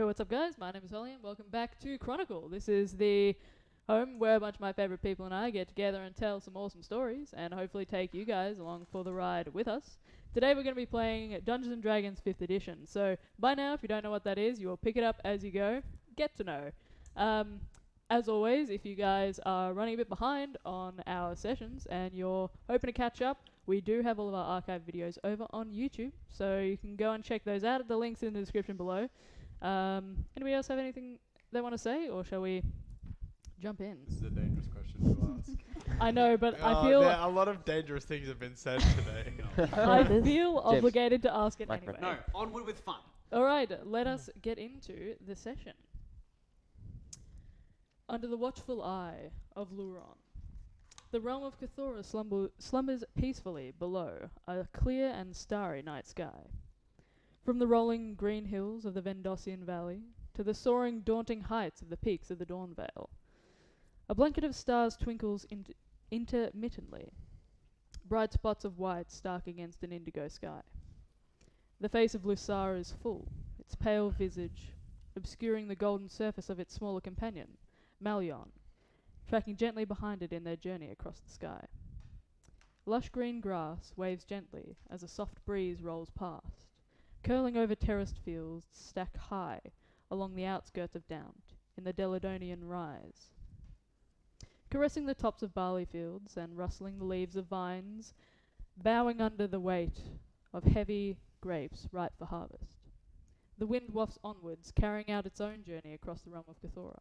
Yo, what's up, guys? My name is Holly, and welcome back to Chronicle. This is the home where a bunch of my favorite people and I get together and tell some awesome stories, and hopefully take you guys along for the ride with us. Today we're going to be playing Dungeons & Dragons 5th edition. So by now, if you don't know what that is, you will pick it up as you go. Get to know. As always, if you guys are running a bit behind on our sessions and you're hoping to catch up, we do have all of our archive videos over on YouTube, so you can go and check those out. The link's in the description below. Anybody else have anything they want to say, or shall we jump in? This is a dangerous question to ask. I know, but I feel a lot of dangerous things have been said today. I feel obligated to ask it anyway. No, onward with fun. All right, let us get into the session. Under the watchful eye of Luron, the realm of Cthulhu slumbers peacefully below a clear and starry night sky. From the rolling green hills of the Vendosian Valley to the soaring, daunting heights of the peaks of the Dawnvale, a blanket of stars twinkles intermittently, bright spots of white stark against an indigo sky. The face of Lusar is full, its pale visage obscuring the golden surface of its smaller companion, Malion, tracking gently behind it in their journey across the sky. Lush green grass waves gently as a soft breeze rolls past, curling over terraced fields stacked high along the outskirts of Dount in the Deladonian Rise. Caressing the tops of barley fields and rustling the leaves of vines, bowing under the weight of heavy grapes ripe for harvest. The wind wafts onwards, carrying out its own journey across the realm of Cthulhu.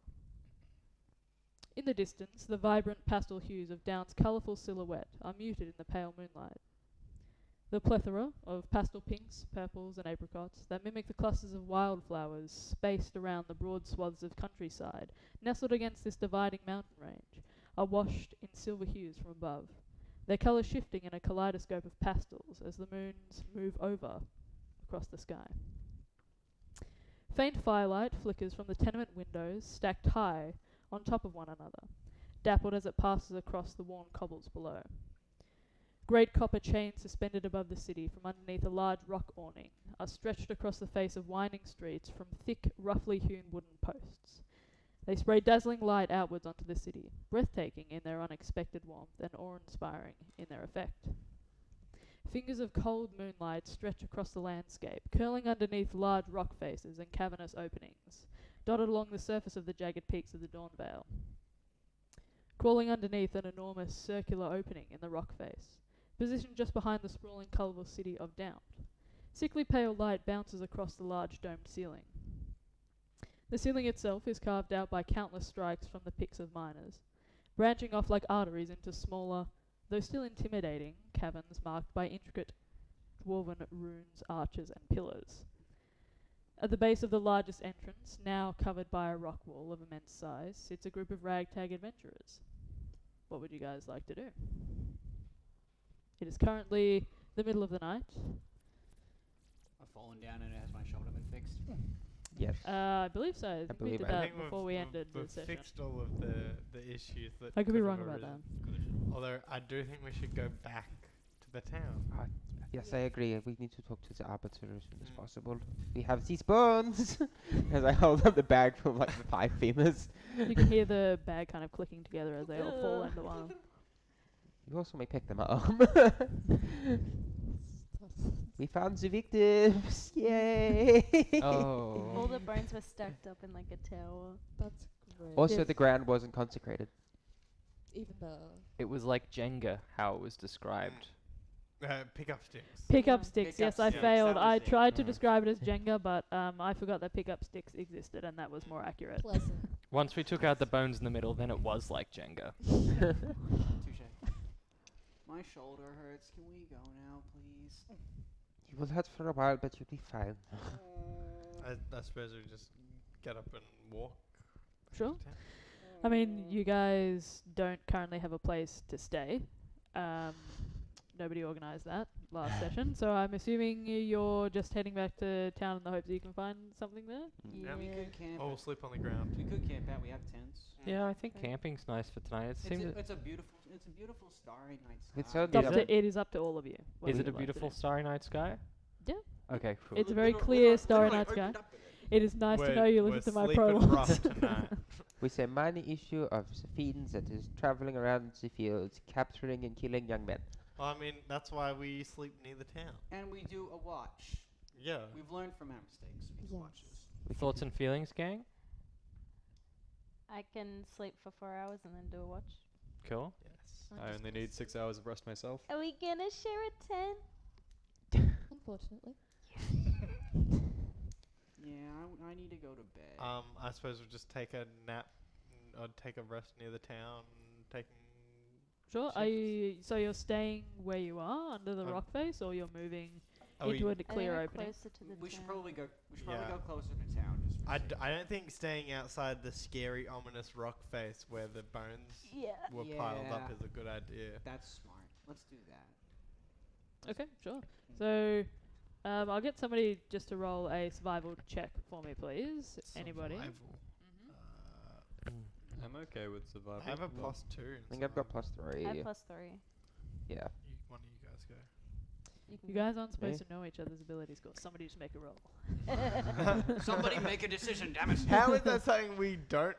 In the distance, the vibrant pastel hues of Dount's colourful silhouette are muted in the pale moonlight. The plethora of pastel pinks, purples, and apricots that mimic the clusters of wildflowers spaced around the broad swaths of countryside, nestled against this dividing mountain range, are washed in silver hues from above, their colours shifting in a kaleidoscope of pastels as the moons move over across the sky. Faint firelight flickers from the tenement windows stacked high on top of one another, dappled as it passes across the worn cobbles below. Great copper chains suspended above the city from underneath a large rock awning are stretched across the face of winding streets from thick, roughly hewn wooden posts. They spray dazzling light outwards onto the city, breathtaking in their unexpected warmth and awe-inspiring in their effect. Fingers of cold moonlight stretch across the landscape, curling underneath large rock faces and cavernous openings, dotted along the surface of the jagged peaks of the Dawnvale. Crawling underneath an enormous circular opening in the rock face, positioned just behind the sprawling colourful city of Dount, sickly pale light bounces across the large domed ceiling. The ceiling itself is carved out by countless strikes from the picks of miners, branching off like arteries into smaller, though still intimidating, caverns marked by intricate dwarven runes, arches, and pillars. At the base of the largest entrance, now covered by a rock wall of immense size, sits a group of ragtag adventurers. What would you guys like to do? It is currently the middle of the night. I've fallen down and has my shoulder been fixed? Yes. I believe so. I think we believe did I that think before we ended the we've session. fixed all of the issues that I could be have wrong about that. arisen. Although I do think we should go back to the town. Yes, I agree. We need to talk to the arbiter as soon as possible. We have these bones! As I hold up the bag from like the 5 famous. You can hear the bag kind of clicking together as they all fall into one. You also may pick them up. We found the victims! Yay! All the bones were stacked up in like a tower. That's great. Also, Yes. the ground wasn't consecrated. Even better. It was like Jenga, how it was described. Pick up sticks. Pick up Yeah. sticks. Pick Yes, up I sticks, failed. that I was it. tried to describe it as Jenga, but I forgot that pick up sticks existed, and that was more accurate. Pleasant. Once we took out the bones in the middle, then it was like Jenga. Touche. My shoulder hurts. Can we go now, please? You will hurt for a while, but you'll be fine. I suppose we just get up and walk. back Sure. to town. I mean, you guys don't currently have a place to stay. Nobody organised that last session, so I'm assuming you're just heading back to town in the hopes that you can find something there? Yeah. We could camp. Or we'll sleep on the ground. We could camp out. We have tents. Yeah, I think camping's nice for tonight. It seems. It's a beautiful starry night sky. It's only It's up Yeah. to, it is up to all of you. what Is you'd it a like to beautiful do. starry night sky? Yeah. Okay, cool. It's a very clear starry night sky. It is nice to We're- know you we're listen to my sleeping prologues. rough tonight. We say minor issue of Fiends that is traveling around the fields, capturing and killing young men. Well, I mean, that's why we sleep near the town. And we do a watch. Yeah. We've learned from our mistakes. We do Yes. watches. Thoughts and feelings, gang? I can sleep for 4 hours and then do a watch. Cool. Yes. Or I just only need 6 hours of rest myself. Are we gonna share a tent? Unfortunately. Yeah, I need to go to bed. I suppose we'll just take a nap or take a rest near the town, taking. Sure. Are shifts. you? So you're staying where you are under the Um, rock face, or you're moving Are we- into a I think clear we're opening? closer to the we should town. probably go. We should probably Yeah. go closer to town. Just for safety. I don't think staying outside the scary, ominous rock face where the bones Yeah. were piled up Yeah. is a good idea. That's smart. Let's do that. Okay, sure. So, I'll get somebody just to roll a survival check for me, please. Anybody? Survival. I'm okay with survival. I have a +2. I think I've got +3. I have +3. Yeah. One of you guys go. You guys aren't supposed Me? to know each other's ability scores. Somebody just make a roll. Somebody make a decision, damn it. How is that something we don't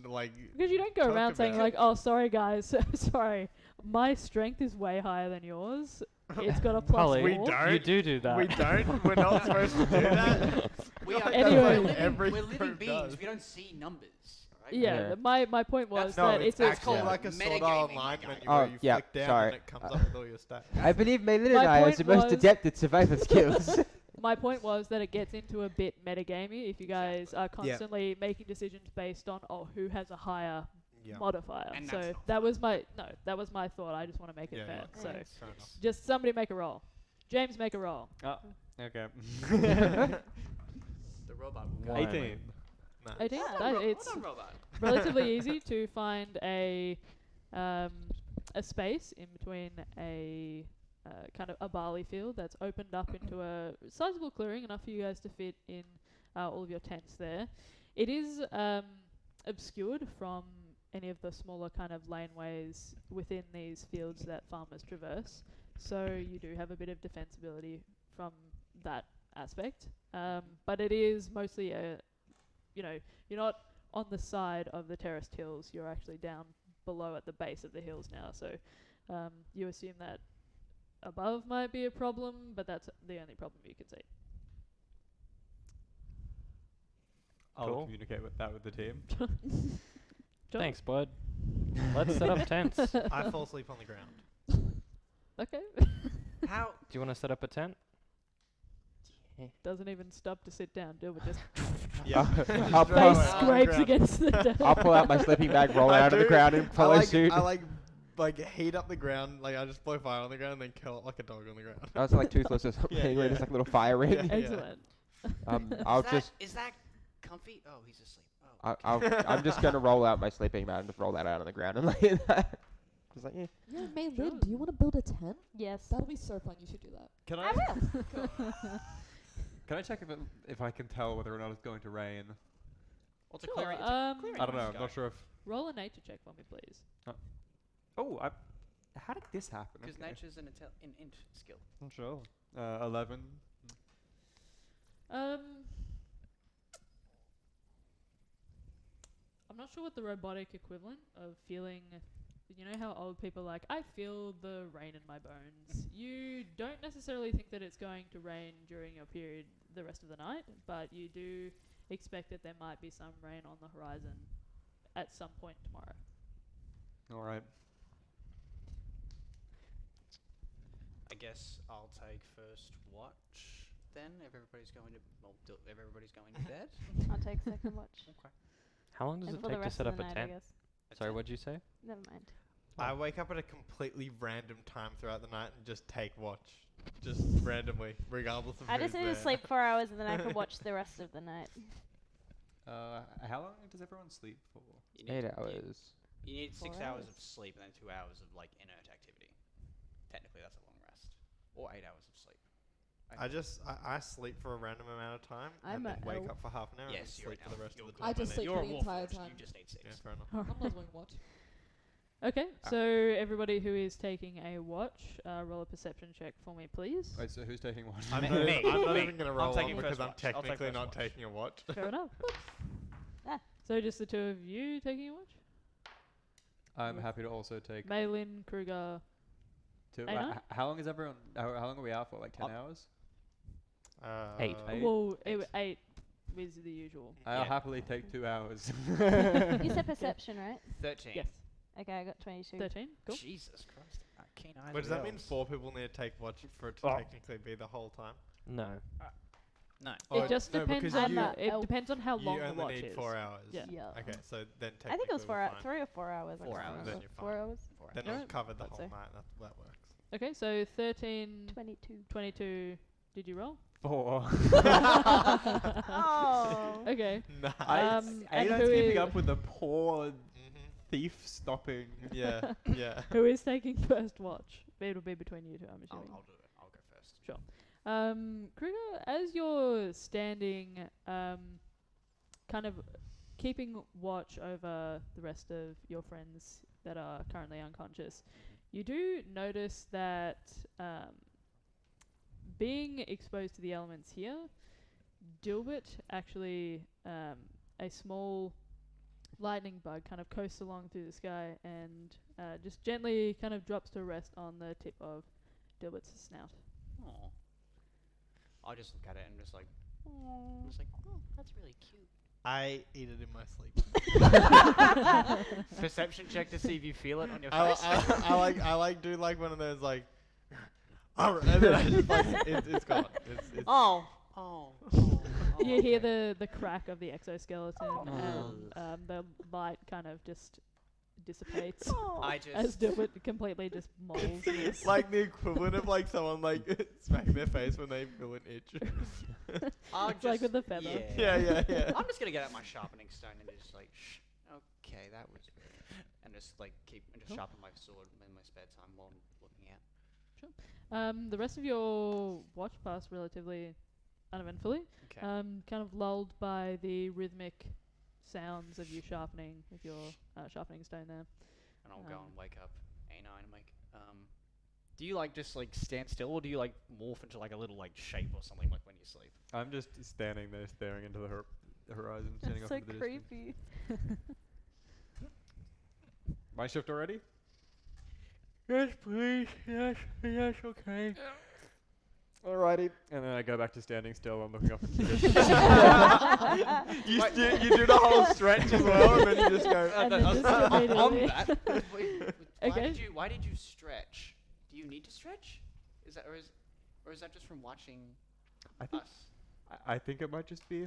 like? Because you don't go Talk around saying about- like, "Oh, sorry guys, sorry, my strength is way higher than yours. It's got a Polly, We +4." don't. You do that. We don't. We're not supposed to do that. We are Anyway. we're living, Every we're living group beings. does. We don't see numbers. Right? Yeah, Yeah. my point was No, that it's a actually called like a metagaming, sword art my line guy. menu Oh, where you yeah, flick down sorry. and it comes up with all your stats. I believe Maylin My and I are point the most was- adept at survival skills. My point was that it gets into a bit metagamey if you guys are constantly making decisions based on who has a higher Yeah. modifier. And So that's not that was my thought. I just want to make it Yeah, fair. yeah. So Yeah. Fair enough. just somebody make a roll. James, make a roll. Okay. The robot. One. 18. No. 18. Well That- done, it's well done, robot. relatively easy to find a space in between a kind of a barley field that's opened up into a sizable clearing, enough for you guys to fit in all of your tents there. It is obscured from any of the smaller kind of laneways within these fields that farmers traverse, so you do have a bit of defensibility from that aspect. But it is mostly you're not on the side of the terraced hills, you're actually down below at the base of the hills now, so you assume that above might be a problem, but that's the only problem you can see. I'll Cool. communicate with that with the team. Sure. Thanks, bud. Let's set up tents. Do I fall asleep on the ground. Okay. How? you want to set up a tent? Doesn't even stop to sit down, do it, just Yeah. I'll Just pull roll face out on the scrapes ground. against the desk. I'll pull out my sleeping bag, roll I out of the do. ground, and follow suit. I like heat up the ground. Like I just blow fire on the ground and then kill it like a dog on the ground. I was like toothless or something, Yeah, where yeah. there's like a little fire ring. Yeah. Excellent. I'll is that, just, Is that comfy? Oh, he's asleep. Oh. I'm just gonna roll out my sleeping bag and just roll that out on the ground and lay it there. Just like, yeah. Yeah, Maylin, Sure. do you want to build a tent? Yes. That'll be so fun. You should do that. Can I will. Can I check if I can tell whether or not it's going to rain? What's a Sure, clearing? It's a clearing I don't in the know. I'm sky. not sure if. roll a nature check for me, please. Oh, how did this happen? Because Okay. nature's an int skill. I'm sure. 11. I'm not sure what the robotic equivalent of feeling. You know how old people are like, I feel the rain in my bones. You don't necessarily think that it's going to rain during your period the rest of the night, but you do expect that there might be some rain on the horizon at some point tomorrow. All right. I guess I'll take first watch then. If everybody's going to if everybody's going to bed. I'll take second watch. Okay. How long does And it for the take to rest set of up the a night, I tent? guess. Sorry, what'd you say? Never mind. I wake up at a completely random time throughout the night and just take watch, just randomly, regardless of I just who's need to there. sleep 4 hours and then I can watch the rest of the night. How long does everyone sleep for? You need 8 to- hours. You need 6 4 hours of hours. sleep and then 2 hours of like inert activity. Technically, that's a long rest. Or 8 hours of sleep. I sleep for a random amount of time I'm and then a wake elf. up for half an hour Yes, and you're sleep an for the elf. rest You're of the good. I time. just and then- sleep You're for a the entire warforged. time. You just need 6. Yeah, fair enough. I'm not doing what. Okay, so everybody who is taking a watch, roll a perception check for me, please. Wait, so who's taking one? I'm Me- not, me, I'm not me. even gonna I'm roll taking one because first I'm watch. I'll take technically first not watch. taking a watch. Fair enough. Ah. So just the two of you taking a watch? I'm happy to also take Malin, Kruger. 2. Einar? How long is everyone? How long are we out for? Like 10 hours? 8. Eight? Well, 8 is the usual. I'll Yeah. happily take 2 hours. You said perception, right? 13. Yes. Okay, I got 22. 13. Cool. Jesus Christ. Keen eyes. But does of that mean elves. 4 people need to take watch for it to Oh. technically be the whole time? No. No. It just no, depends because on you, it depends on how long you the only watch need is. 4 hours. Yeah. Yeah. Okay, so then technically I think it was we're fine. 3 or 4 hours. 4 I can't hours. Then remember. you're 4 fine. hours? Then Alright, we've covered the I'd whole say. night. That works. Okay, so 13, 22. 22. Did you roll? 4. Oh. Okay. Nice. and Aidan's who keeping is- up with the poor Mhm. thief stopping. Yeah, yeah. Who is taking first watch? It'll be between you two, I'm I'll assuming. do it. I'll go first. Kruger, as you're standing, kind of keeping watch over the rest of your friends that are currently unconscious, you do notice that being exposed to the elements here, Dilbert actually, a small lightning bug kind of coasts along through the sky and just gently kind of drops to rest on the tip of Dilbert's snout. Oh. I'll just look at it and just like, Aw. oh, that's really cute. I eat it in my sleep. Perception check to see if you feel it on your I, face. I like do like one of those like, and then I just like it's gone. It's Oh. You hear the crack of the exoskeleton and the light kind of just dissipates I as just. Dilbert completely just molds. in this. like the equivalent of like someone like smacking their face when they feel an itch. I'll It's like with the feather. Yeah. I'm just gonna get out my sharpening stone and just like, okay, that was good. And just like Cool. sharpen my sword in my spare time while I'm looking out. The rest of your watch passed relatively uneventfully, Okay. kind of lulled by the rhythmic sounds of you sharpening with your sharpening stone there. And I'll go and wake up A9 and like, do you like just like stand still or do you like morph into like a little like shape or something like when you sleep? I'm just standing there staring into the horizon, standing That's off so into the distance. creepy. My shift already? Yes, please. Yes, okay. Alrighty. And then I go back to standing still and looking up into the distance. You do the whole stretch as well, and then you just go. And then just immediately- Okay. Why did you stretch? Do you need to stretch? Is that or is that just from watching I think us? I think it might just be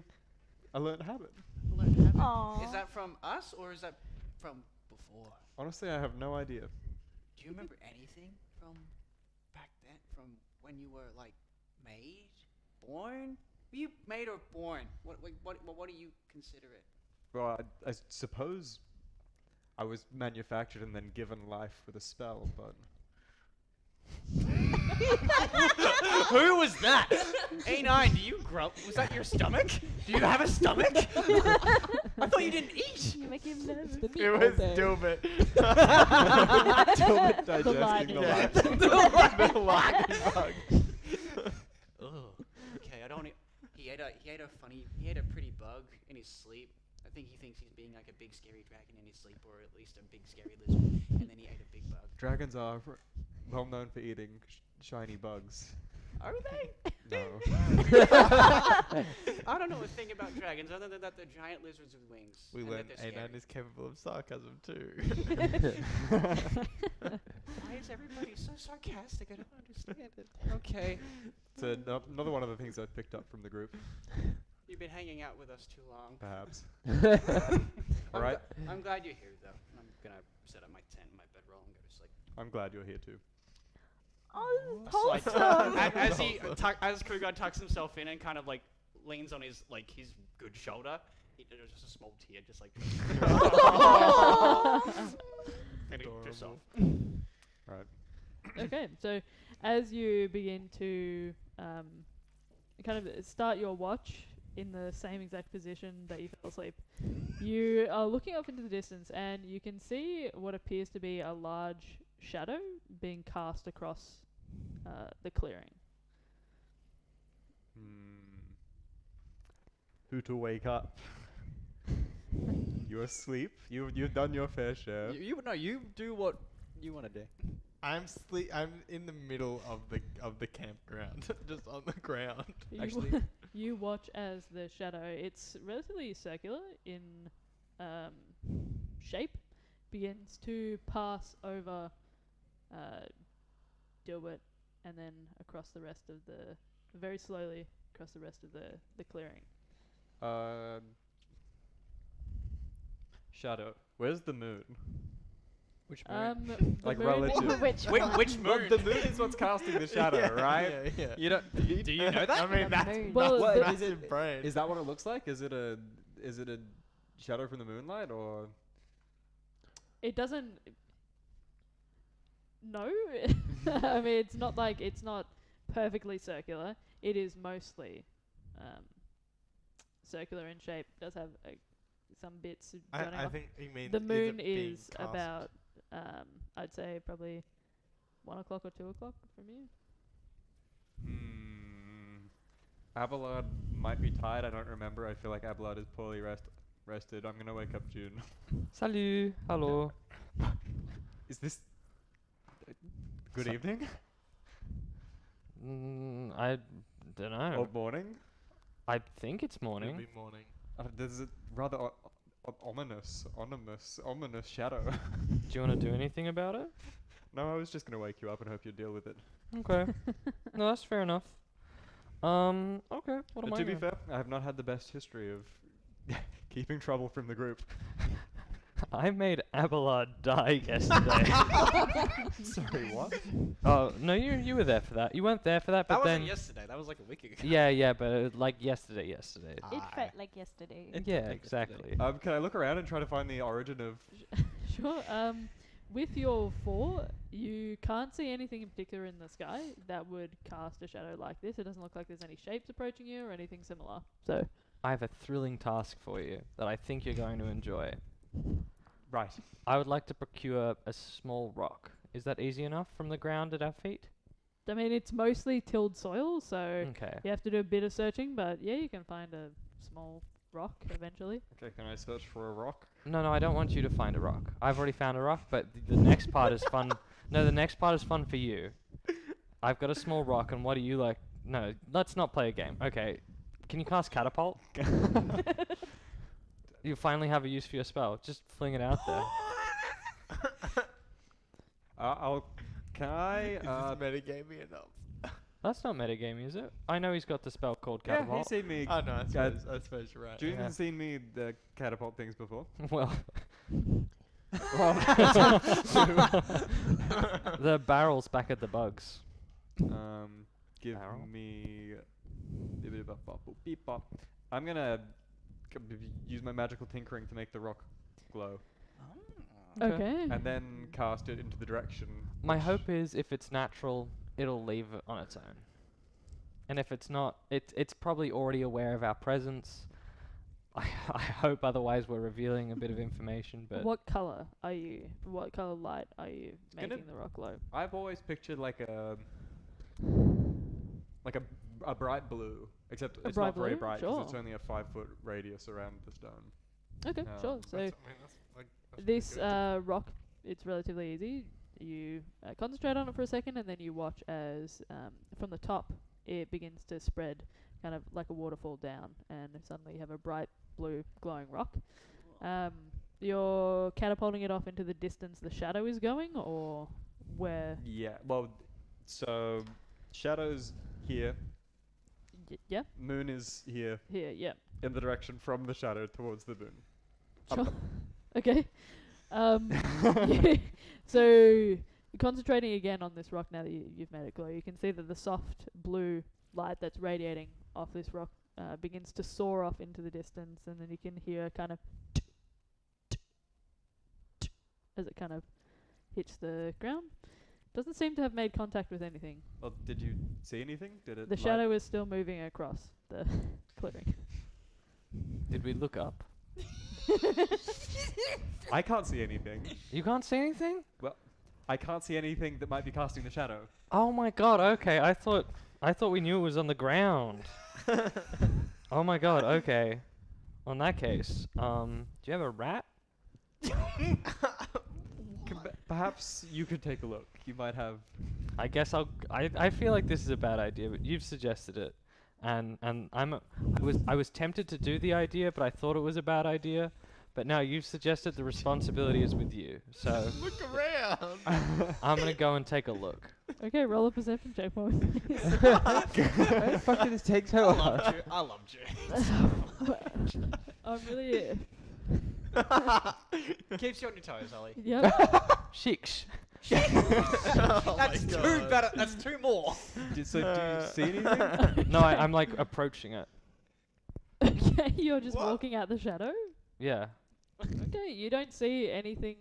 a learned habit. Learn to have it? Aw. Is that from us or is that from before? Honestly, I have no idea. Do you remember anything from back then? From when you were like made, born? Were you made or born? What do you consider it? Well, I suppose I was manufactured and then given life with a spell, but Who was that? A9, do you grump? Was that your stomach? Do you have a stomach? I thought you didn't eat. You make him nervous. It's been It all was day. Dilbert. Dilbert digesting the lightning. life. The lightning bug. Ugh. Okay, I don't. He ate a pretty bug in his sleep. I think he thinks he's being like a big scary dragon in his sleep, or at least a big scary lizard. And then he ate a big bug. Dragons are well known for eating shiny bugs. Are they? No. I don't know a thing about dragons other than that they're giant lizards with wings. We and learned that they're A9 scary. is capable of sarcasm too. Why is everybody so sarcastic? I don't understand it. Okay. It's another one of the things I picked up from the group, You've been hanging out with us too long. perhaps. I'm Alright. I'm glad you're here, though. I'm gonna set up my tent, my bedroll, and go to sleep. I'm glad you're here too. Oh, Like, wholesome. as Kruger tucks himself in and kind of like leans on his good shoulder, there's just a small tear, just like. Maybe just off. Right. Okay, so as you begin to kind of start your watch, in the same exact position that you fell asleep. You are looking off into the distance, and you can see what appears to be a large shadow being cast across the clearing. Who to wake up? You're asleep. You've done your fair share. You do what you want to do. I'm in the middle of the campground, just on the ground. You Actually- wa- you watch as the shadow, it's relatively circular in shape, begins to pass over Dilbert and then across the rest of very slowly across the rest of the clearing. Shadow. Where's the moon? Which moon? The Like moon- relative. Which Which, one? which Well, moon? the moon is what's casting the shadow, right? Yeah, yeah. You don't. Do you know that? I mean, The that's moon. Well, What, the- is it- massive brain. Is that what it looks like? Is it a shadow from the moonlight or? It doesn't. No, I mean it's not perfectly circular. It is mostly circular in shape. Does have some bits running I off. think he means The moon it being is cast? about I'd say probably 1 o'clock or 2 o'clock from you. Abelard might be tired. I don't remember. I feel like Abelard is poorly rested. I'm gonna wake up June. Salut. Hello. Is this? Good So- evening I don't know. or morning? I think it's It'll morning. be morning. There's a rather ominous shadow. Do you want to do anything about it? No, I was just gonna wake you up and hope you deal with it. Okay. No, that's fair enough. Okay. What am But I to be gonna- fair, I have not had the best history of keeping trouble from the group. I made Abelard die yesterday. Sorry, what? Oh no, you were there for that. You weren't there for that, That but wasn't then yesterday. That was like a week ago. yeah, but like yesterday. It felt like yesterday. Yeah, like exactly. Can I look around and try to find the origin of? Sure. With your 4, you can't see anything in particular in the sky that would cast a shadow like this. It doesn't look like there's any shapes approaching you or anything similar. So I have a thrilling task for you that I think you're going to enjoy. Right. I would like to procure a small rock. Is that easy enough from the ground at our feet? I mean, it's mostly tilled soil, so Okay. you have to do a bit of searching. But yeah, you can find a small rock eventually. Okay, can I search for a rock? No, I don't want you to find a rock. I've already found a rock, but the next part is fun. No, the next part is fun for you. I've got a small rock, and what do you like? No, let's not play a game. Okay, can you cast catapult? You finally have a use for your spell. Just fling it out there. Can I? Is this metagaming enough? That's not metagaming, is it? I know he's got the spell called Yeah, catapult. he's seen me. Oh no, Guys, I suppose you're right. June Yeah. has seen me the catapult things before. Well, Well, the barrel's back at the bugs. give Barrel? me. I'm gonna use my magical tinkering to make the rock glow, Okay. and then cast it into the direction. My which- hope is if it's natural, it'll leave it on its own. And if it's not, it's probably already aware of our presence. I hope otherwise we're revealing a bit of information, but What color are you? What color light are you gonna making the rock glow? I've always pictured like a bright blue, except it's bright not very blue? bright because it's Sure. only a 5-foot radius around the stone. Okay, sure. Um, So That's pretty this good. rock, it's relatively easy. You concentrate on it for a second, and then you watch as from the top it begins to spread, kind of like a waterfall down, and suddenly you have a bright blue glowing rock. You're catapulting it off into the distance the shadow is going, or where? Yeah. Well, so shadows here, Yeah, moon is here, here, yeah. in the direction from the shadow towards the moon. Sure. Okay. So concentrating again on this rock now that you've made it glow, you can see that the soft blue light that's radiating off this rock begins to soar off into the distance, and then you can hear kind of as it kind of hits the ground. Doesn't seem to have made contact with anything. Well, did you see anything? Did it? The shadow is still moving across the clearing. Did we look up? I can't see anything. You can't see anything? I can't see anything that might be casting the shadow. Oh my god, okay. I thought we knew it was on the ground. Oh my god, okay. On that case, do you have a rat? Perhaps you could take a look. You might have. I guess I feel like this is a bad idea, but you've suggested it. And I was tempted to do the idea, but I thought it was a bad idea. But now you've suggested the responsibility is with you. So Look around. I'm gonna go and take a look. Okay, roll a perception check for me. Why the fuck did this take so long? I love you. I'm really. Keeps you on your toes, Ollie. Yep. Shix. That's two better. That's two more. So do you see anything? No, I'm like approaching it. Okay, you're just What? walking out the shadow. Yeah. Okay, you don't see anything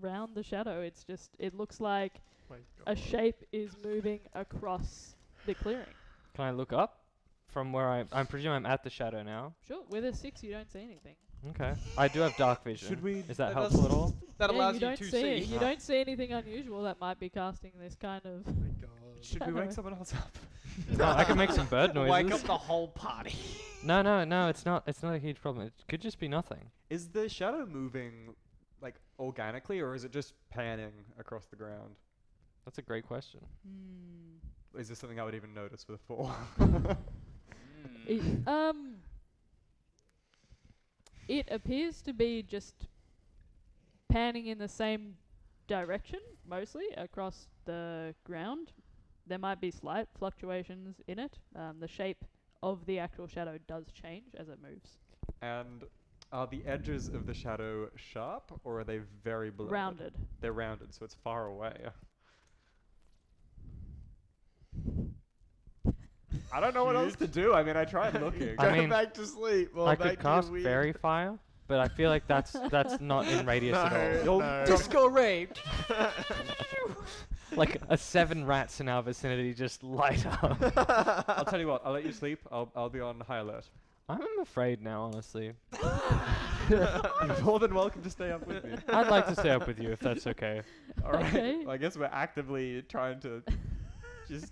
around the shadow. It's just it looks like My a God. shape is moving across the clearing. Can I look up from where I presume I'm at the shadow now? Sure, with a 6 you don't see anything. Okay. I do have dark vision. Should we- Is that That helpful at all? That Yeah, allows you you don't to see it. see. You don't see anything unusual that might be casting this kind of. Oh my God. Should we wake someone else up? No, I can make some bird noises. Wake up the whole party. No, it's not a huge problem. It could just be nothing. Is the shadow moving like organically, or is it just panning across the ground? That's a great question. Is this something I would even notice with a 4? It appears to be just panning in the same direction, mostly across the ground. There might be slight fluctuations in it. The shape of the actual shadow does change as it moves. And are the edges of the shadow sharp, or are they very blurred? Rounded. They're rounded, so it's far away. I don't know what else to do. I mean, I tried looking. I Go mean, back to sleep. Well, I back could to your cast weird- Fairy Fire, but I feel like that's not in radius at all. No. Disco rave. Like a 7 rats in our vicinity just light up. I'll tell you what. I'll let you sleep. I'll be on high alert. I'm afraid now, honestly. You're more than welcome to stay up with me. I'd like to stay up with you if that's okay. All right. Okay. Well, I guess we're actively trying to just.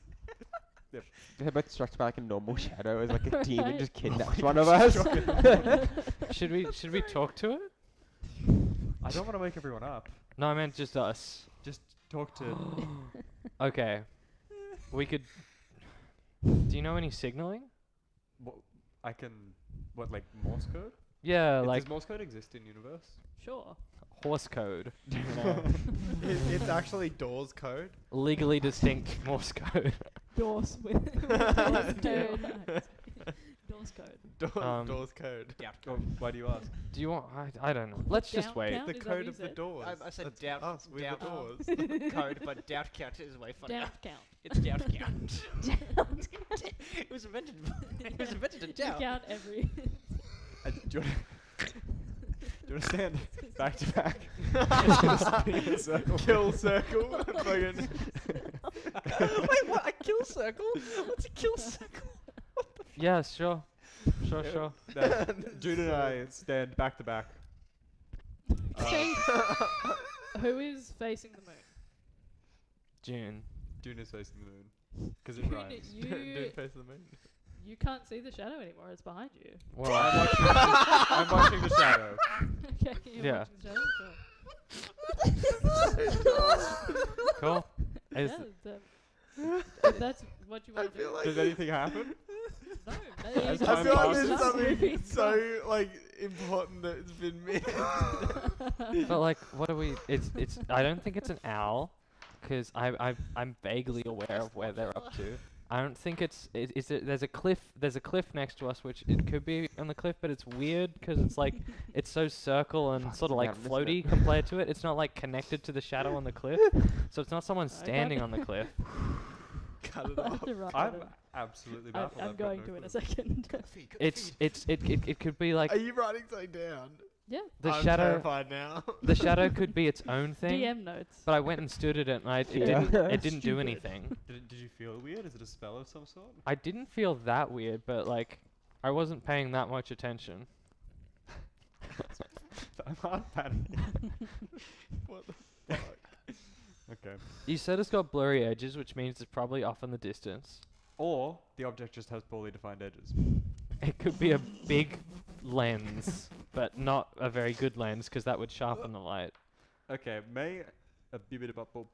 How about struck by like a normal shadow as like a demon Right. just kidnaps one of us? Should we talk to it? I don't want to wake everyone up. No, I meant just us. Just talk to. Okay. We could. Do you know any signaling? What, I can. What, like Morse code? Yeah, like Does Morse code exist in universe? Sure. horse code. It's actually doors code. Legally distinct Morse code. Doors with Doors code. Doors code. Doors code. Doubt Oh, count. why do you ask? Do you want? I don't know. Let's just Down wait. count? The Is that code what of you the said? doors. I said That's doubt- us with doubt- the doors. Code, but doubt count is way funnier. Down count. It's doubt count. It was invented. It was invented to You doubt. count every. Do you want to stand back to back? Kill circle. Fucking- Wait, what? A kill circle? What's a kill circle? Yeah, sure. Sure. Jude and I stand back to back. Okay. Who is facing the moon? June. June is facing the moon. Because it June, rhymes. you face of the moon. you can't see the shadow anymore. It's behind you. Well, I'm watching the shadow. Okay. You're Yeah. watching the shadow. Sure. cool. Is If that's what you I want to do. feel like Does anything happen? No. As you time I feel like passes. there's something Moving. so like important that's been missed. but like, what are we? It's. I don't think it's an owl, because I'm vaguely aware of where they're up to. I don't think there's a cliff. There's a cliff next to us, which it could be on the cliff, but it's weird because it's like it's so circle and Fuck, sort of yeah, like I missed floaty it. compared to it. It's not like connected to the shadow on the cliff, so it's not someone Okay. standing on the cliff. Cut it off. I'm absolutely I'm, baffled. I'm I've got going no to in a clue. second. It could be like Are you writing something down? Yeah. the I'm shadow. terrified now. The shadow could be its own thing. DM notes. But I went and stood at it, and it Yeah. didn't do Stupid. anything. Did you feel weird? Is it a spell of some sort? I didn't feel that weird, but like, I wasn't paying that much attention. I'm hard panicking. What the fuck? Okay. You said it's got blurry edges, which means it's probably off in the distance. Or the object just has poorly defined edges. It could be a big lens, but not a very good lens, because that would sharpen the light. Okay, may a bit about oh,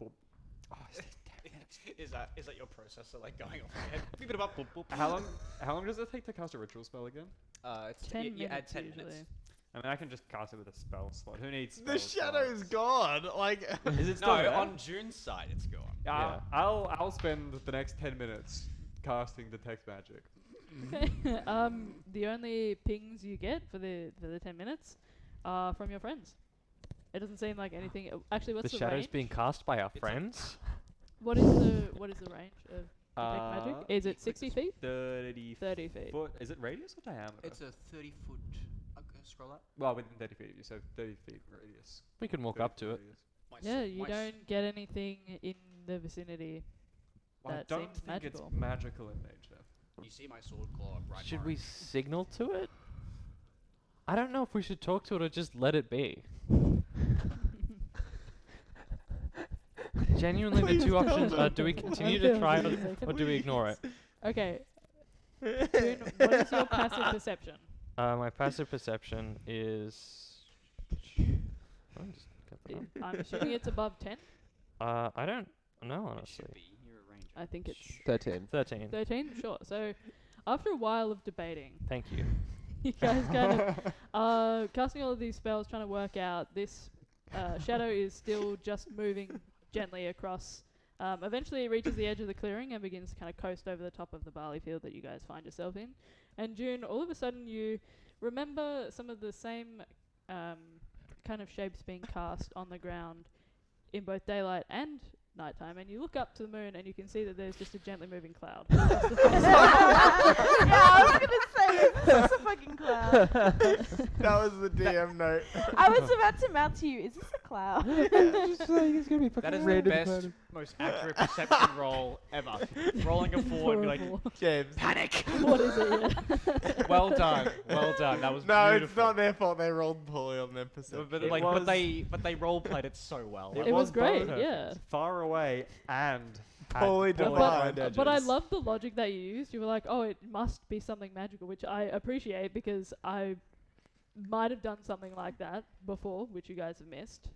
Is that your processor like going off your head? Beep it up, boop, boop. how long does it take to cast a ritual spell again? It's 10 you add minutes 10 usually. minutes. I mean, I can just cast it with a spell slot. Who needs The spell shadow's slots? gone. Like, Is it No, still there? on June's side it's gone. Yeah. I'll spend the next 10 minutes casting detect magic. Okay. The only pings you get for the 10 minutes are from your friends. It doesn't seem like anything. Actually, what's The the shadow's range? being cast by our It's a- friends? What is the range of detect magic? Is it 60 feet? 30 30 feet. foot. Is it radius or diameter? It's a 30-foot. Scroll up. well, within 30 feet of you, so 30 feet radius. We can walk 30 up to foot it. radius. Yeah, you don't get anything in the vicinity. Well, I That don't seems think magical. it's magical in nature. You see my sword claw right. Should we signal to it? I don't know if we should talk to it or just let it be. Genuinely, the Please two tell options them. are: do we continue to try it, or do we ignore it? Okay. June, what is your passive perception? My passive perception is. Let me just get that up. I'm assuming it's above 10. I don't know, It honestly. should be. You're a ranger. I think it's 13. 13. 13. Sure. So, after a while of debating, Thank you. you guys kind of casting all of these spells, trying to work out this shadow is still just moving gently across. Eventually, it reaches the edge of the clearing and begins to kind of coast over the top of the barley field that you guys find yourself in. And June, all of a sudden, you remember some of the same kind of shapes being cast on the ground in both daylight and nighttime, and you look up to the moon and you can see that there's just a gently moving cloud. across the face. Yeah, I was gonna say, is this a fucking cloud? that was the DM note. I was about to mount to you. Is this a cloud? Just like it's gonna be That is fucking the random best, cloud. most accurate perception roll ever. Rolling a 4 and be like, Horrible. James. panic. What is it? Yeah. Well done, well done. That was No, beautiful. it's not their fault. They rolled poorly on their perception. But, It like, was- but they role played it so well. It was great, both yeah. Far away and had Poorly poorly defined. defined But I edges. love the logic that you used. You were like, oh, it must be something magical, which I appreciate because I might have done something like that before, which you guys have missed.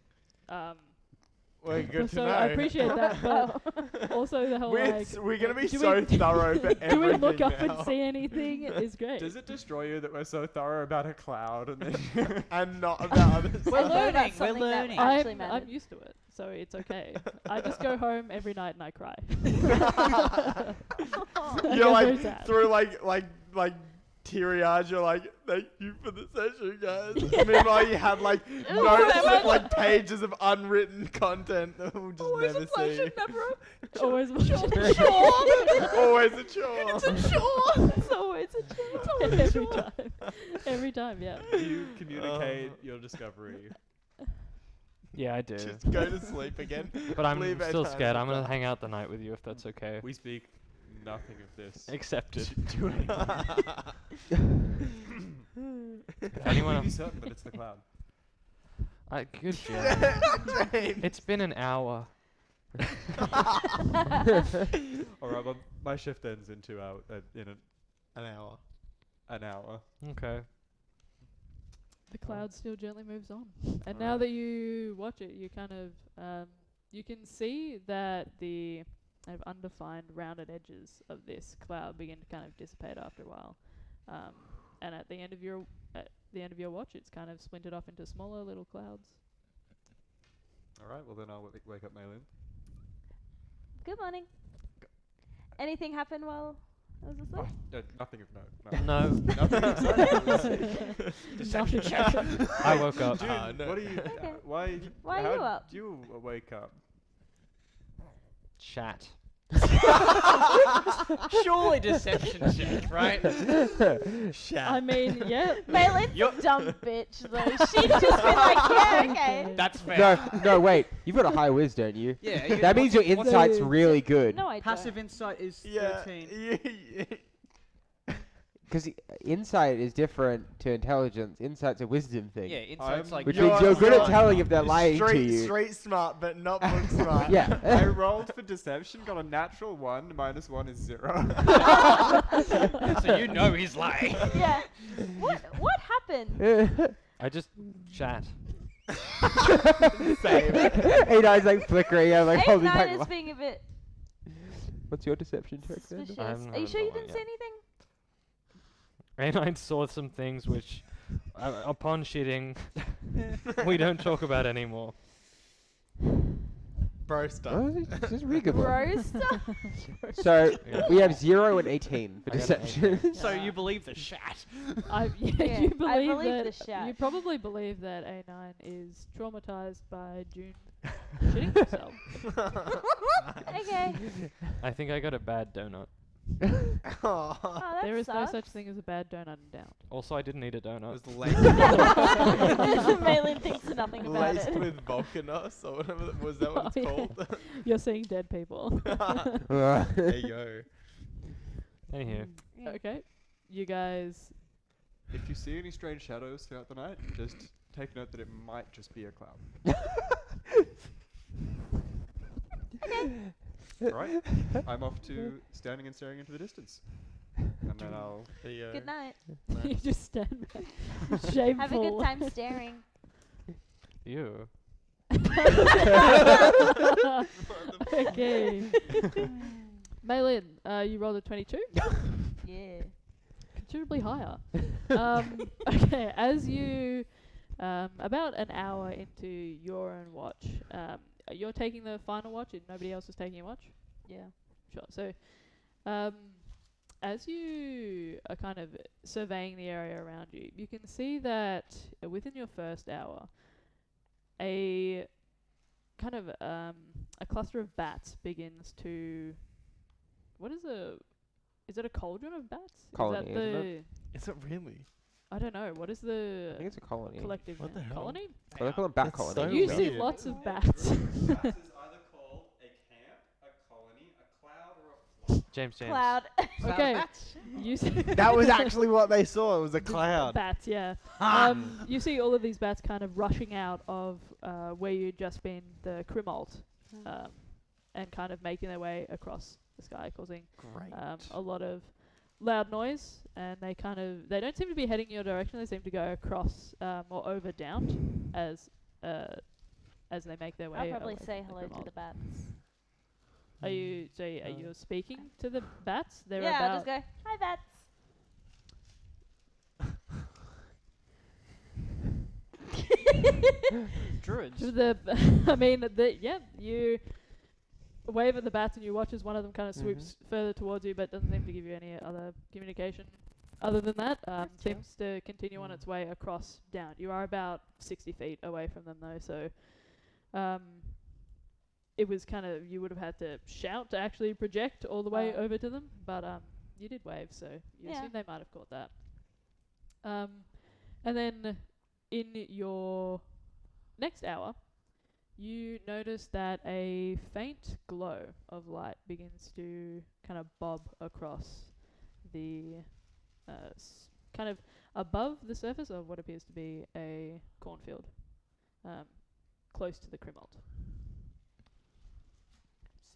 We're good to So know. I appreciate that, but also the whole We're gonna be do so we- thorough for everything do we look up now. and see anything is great. Does it destroy you that we're so thorough about a cloud and then and not about others? We're I thought about learning, we're something that learning. actually I'm mattered. used to it, so it's okay. I just go home every night and I cry. I You're get like very sad. through like teary-eyed. You're like, thank you for the session, guys. Meanwhile, you had like notes of like pages of unwritten content that we'll just never see. Always a chore. Always a chore. It's always a chore. Every time, yeah. you communicate your discovery? Yeah, I do. Just go to sleep again. But I'm Leave our still time scared. to I'm gonna die. hang out the night with you if that's okay. We speak nothing of this. Accepted. Do anything. If anyone Be else, certain that it's the cloud. good job. James. It's been an hour. Alright, well, my shift ends in 2 hours. In An hour. an hour. Okay. The cloud still gently moves on. And now that you watch it, you kind of, you can see that the kind of undefined rounded edges of this cloud begin to kind of dissipate after a while. And at the end of your watch, it's kind of splintered off into smaller little clouds. Alright, well then I'll wake up Maylin. Good morning. Anything happen while I was asleep? Nothing of note. No. No. Nothing exciting. Nothing happened. I woke up. Dude, no. what are you? Okay. Why? Why are how you up? Do you wake up? Chat. Surely deception check, right? I mean, yeah. Maylin's You're- a dumb bitch, though. She'd just be like, yeah, okay. That's fair. No, wait. You've got a high whiz, don't you? Yeah. you- That means your what's- insight's really good. No, I Passive don't. insight is Yeah. 13. Because insight is different to intelligence. Insight's a wisdom thing. Yeah, insight's like. Which You're- means you're good you're at telling if they're lying to Street, you. street smart, but not book smart. Yeah. I rolled for deception, got a natural 1, -1 is 0. So you know he's lying. Yeah. What happened? I just chat. Same. 8 eyes like flickering. I'm like holding 8-9 back. is being a bit What's your deception check then? suspicious. I haven't Are you heard sure you that one didn't say yet. anything? And I saw some things which, upon shitting, we don't talk about anymore. Bro stuff. Oh, this is readable. Roast? So Yeah. we have 0 and 18 for I got an deception. So you believe the chat? Yeah, Yeah, you I believe believe that. the chat. You probably believe that A9 is traumatized by June shitting himself. Okay. I think I got a bad donut. Oh, that There is no sucks. such thing as a bad donut in Down. Also, I didn't eat a It donut. was laced, Malin thinks nothing about laced it. with Volcanos or whatever. Was that what Oh, it's yeah. called? You're seeing dead people. There you go. Anywho, Yeah. Okay, you guys. If you see any strange shadows throughout the night, just take note that it might just be a cloud. Right? I'm off to standing and staring into the distance. And then I'll... There you go. Good night. You just stand back. Shameful. Have a good time staring. you. Okay. Maylin, you rolled a 22. Yeah. Considerably higher. Okay, as you, about an hour into your own watch, you're taking the final watch and nobody else is taking a watch? Yeah. Sure. So, as you are kind of surveying the area around you, you can see that within your first hour, a kind of a cluster of bats begins to. What is a? Is it a cauldron of bats? Colony, is that isn't the? Is it really? I don't know. What is the I think it's a colony. collective What the name? hell? Colony? Well, they call it bat That's colony. so You weird. see lots of bats. Bats is either called a camp, a colony, a cloud, or a flock. James. Cloud. Okay. You see That was actually what they saw. It was a cloud. bats, yeah. You see all of these bats kind of rushing out of where you'd just been, the Crimalt, and kind of making their way across the sky, causing Great. a lot of loud noise. And they don't seem to be heading your direction. They seem to go across or over down as they make their way. I'll probably away say from hello to Crimalt. the bats. Are you speaking to the bats? They're Yeah, I'll about just go, hi bats. Druids. to the you wave at the bats and you watch as one of them kind of swoops further towards you, but doesn't seem to give you any other communication. Other than that, That's chill. seems to continue on its way across down. You are about 60 feet away from them though, so it was kind of, you would have had to shout to actually project all the way over to them, but you did wave, so you Yeah. assume they might have caught that. And then in your next hour, you notice that a faint glow of light begins to kind of bob across the kind of above the surface of what appears to be a cornfield, close to the Crimalt.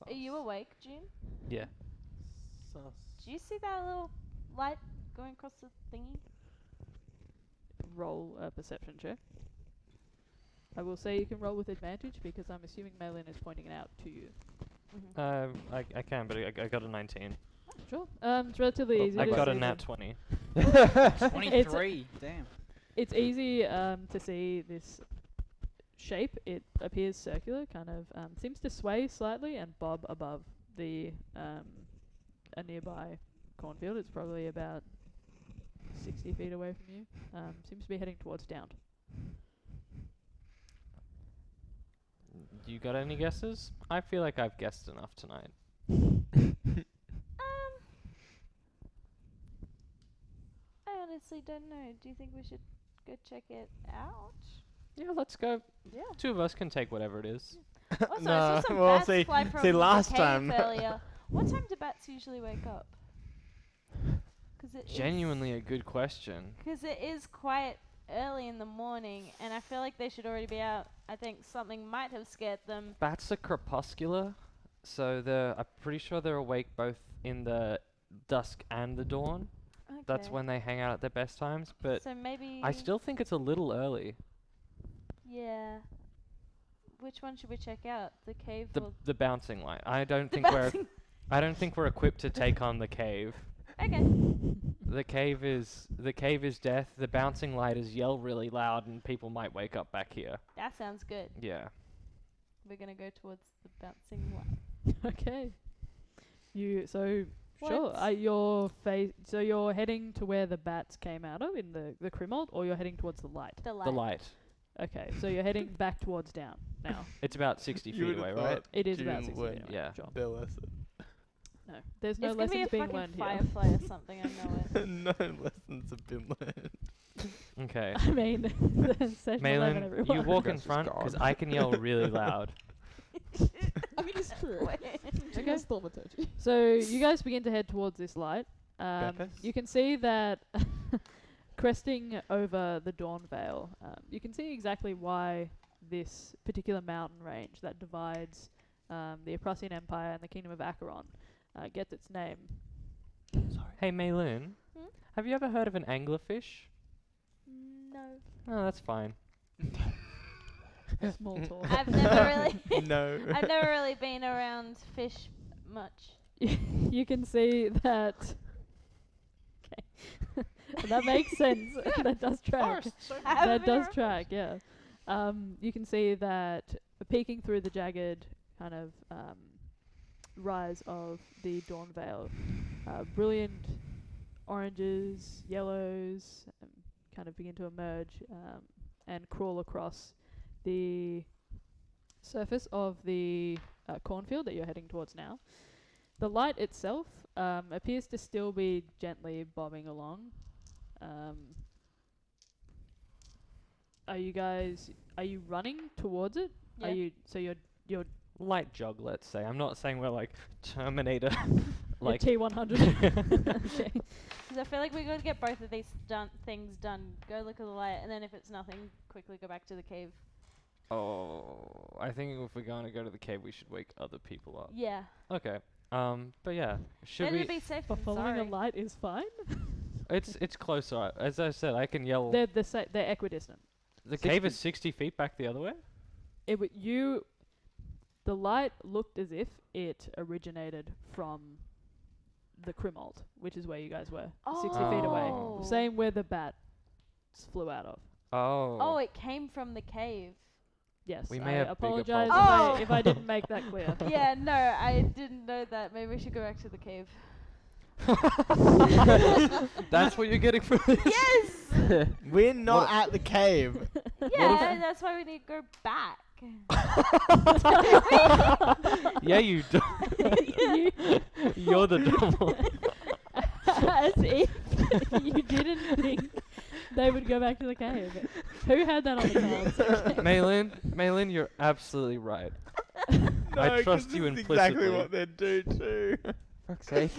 Are you awake, June? Yeah. Do you see that little light going across the thingy? Roll a perception check. I will say you can roll with advantage because I'm assuming Malin is pointing it out to you. I can, but I got a 19. Sure. It's relatively easy. I to got a see nat them. 20. 23. Damn. It's easy to see this shape. It appears circular, kind of seems to sway slightly and bob above the a nearby cornfield. It's probably about 60 feet away from you. Seems to be heading towards down. You got any guesses? I feel like I've guessed enough tonight. I honestly don't know. Do you think we should go check it out? Yeah, let's go. Yeah. Two of us can take whatever it is. Also, No, I saw some well, bats see- fly from see, the last cave time- earlier. What time do bats usually wake up? 'Cause it Genuinely a good question. Because it is quite early in the morning, and I feel like they should already be out. I think something might have scared them. Bats are crepuscular, so I'm pretty sure they're awake both in the dusk and the dawn. That's Okay. when they hang out at their best times, but So maybe. I still think it's a little early. Yeah. Which one should we check out? The cave The or the bouncing light. I don't the think bouncing? I don't think we're equipped to take on the cave. Okay. The cave is death. The bouncing light is yell really loud and people might wake up back here. That sounds good. Yeah. We're gonna go towards the bouncing light. Okay. Sure. What? So you're heading to where the bats came out of in the Crimalt, or you're heading towards the light. The light. The light. Okay. So you're heading back towards down now. It's about 60 You feet would've away, thought right? It is about June 60 went- feet away. Yeah. John. Their lesson. No, there's no It's gonna be lessons a being fucking learned here. firefly or something. I know it. No lessons have been learned. Okay. I mean, session 11, Malin, everyone. you walk in Guess it's front because gone. I can yell really loud. I mean, it's true. Okay. It's thaumaturgy. So you guys begin to head towards this light. Beppis? You can see that cresting over the Dawn Vale, you can see exactly why this particular mountain range that divides the Prussian Empire and the Kingdom of Acheron gets its name. Hey, Malin, Hmm? have you ever heard of an anglerfish? No. Oh, that's fine. Small talk. I've never really. No. I've never really been around fish much. You can see that. Okay, that makes sense. That does track. I haven't That been does around track, yeah. You can see that peeking through the jagged kind of rise of the Dawn Vale, brilliant oranges, yellows, kind of begin to emerge and crawl across the surface of the cornfield that you're heading towards now. The light itself appears to still be gently bobbing along. Are you running towards it? Yeah. You're Light jog, let's say. I'm not saying we're like Terminator. like T100. Okay. Because I feel like we're going to get both of these things done. Go look at the light, and then if it's nothing, quickly go back to the cave. Oh, I think if we're going to go to the cave, we should wake other people up. Yeah. Okay. But yeah, should Better we? to be safe But than following sorry. a light is fine. It's closer. As I said, I can yell. They're they're equidistant. The cave is 60 feet back the other way. The light looked as if it originated from the Crimalt, which is where you guys were, 60 feet away. Oh. Same where the bat flew out of. Oh. Oh, it came from the cave. Yes, We I may have bigger apologize problems. if I didn't make that clear. Yeah, no, I didn't know that. Maybe we should go back to the cave. That's what you're getting from this. Yes! We're not at the cave. Yeah, that's why we need to go back. Yeah, you do. You're the dumb one. As if you didn't think they would go back to the cave. Who had that on the cards? Malin, you're absolutely right. No, I 'cause trust this you is implicitly. exactly what they do too. Fuck's sake.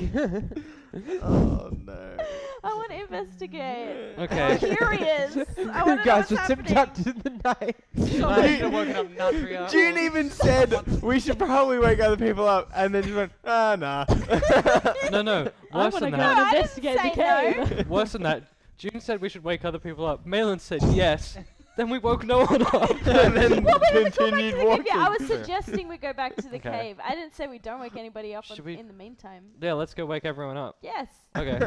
Oh no. I want to investigate. Okay. I'm curious. I want to know Guys, what's just happening. abducted in the night. I should have woken up Natria. June even said we should probably wake other people up, and then just went, nah. No, I worse want to than go that. and I didn't investigate the say cave. no. Worse than that. June said we should wake other people up. Malin said yes. Then we woke no one up. And then Well, we would go back to continued the cave. walking. Yeah, I was suggesting we go back to the Okay. cave. I didn't say we don't wake anybody up Should we- in the meantime. Yeah, let's go wake everyone up. Yes. Okay.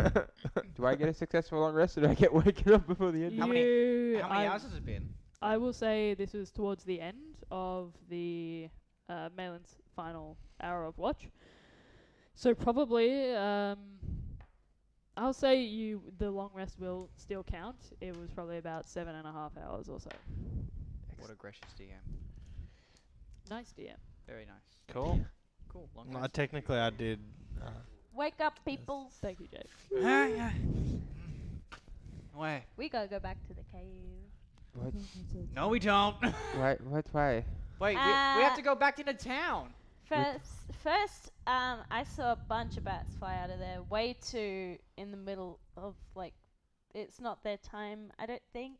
Do I get a successful long rest or do I get woken up before the end? How many You- How many hours has it been? I will say this was towards the end of the Malin's final hour of watch. So probably, I'll say the long rest will still count. It was probably about 7.5 hours or so. What a gracious DM. Nice DM. Very nice. Cool. Cool. Long No, rest. technically I did. Wake up, peoples. Thank you, Jake. Yeah. Why? We gotta go back to the cave. No, we don't. Why? What? Why? Wait, we have to go back into town. First, I saw a bunch of bats fly out of there, way too in the middle of like, it's not their time. I don't think.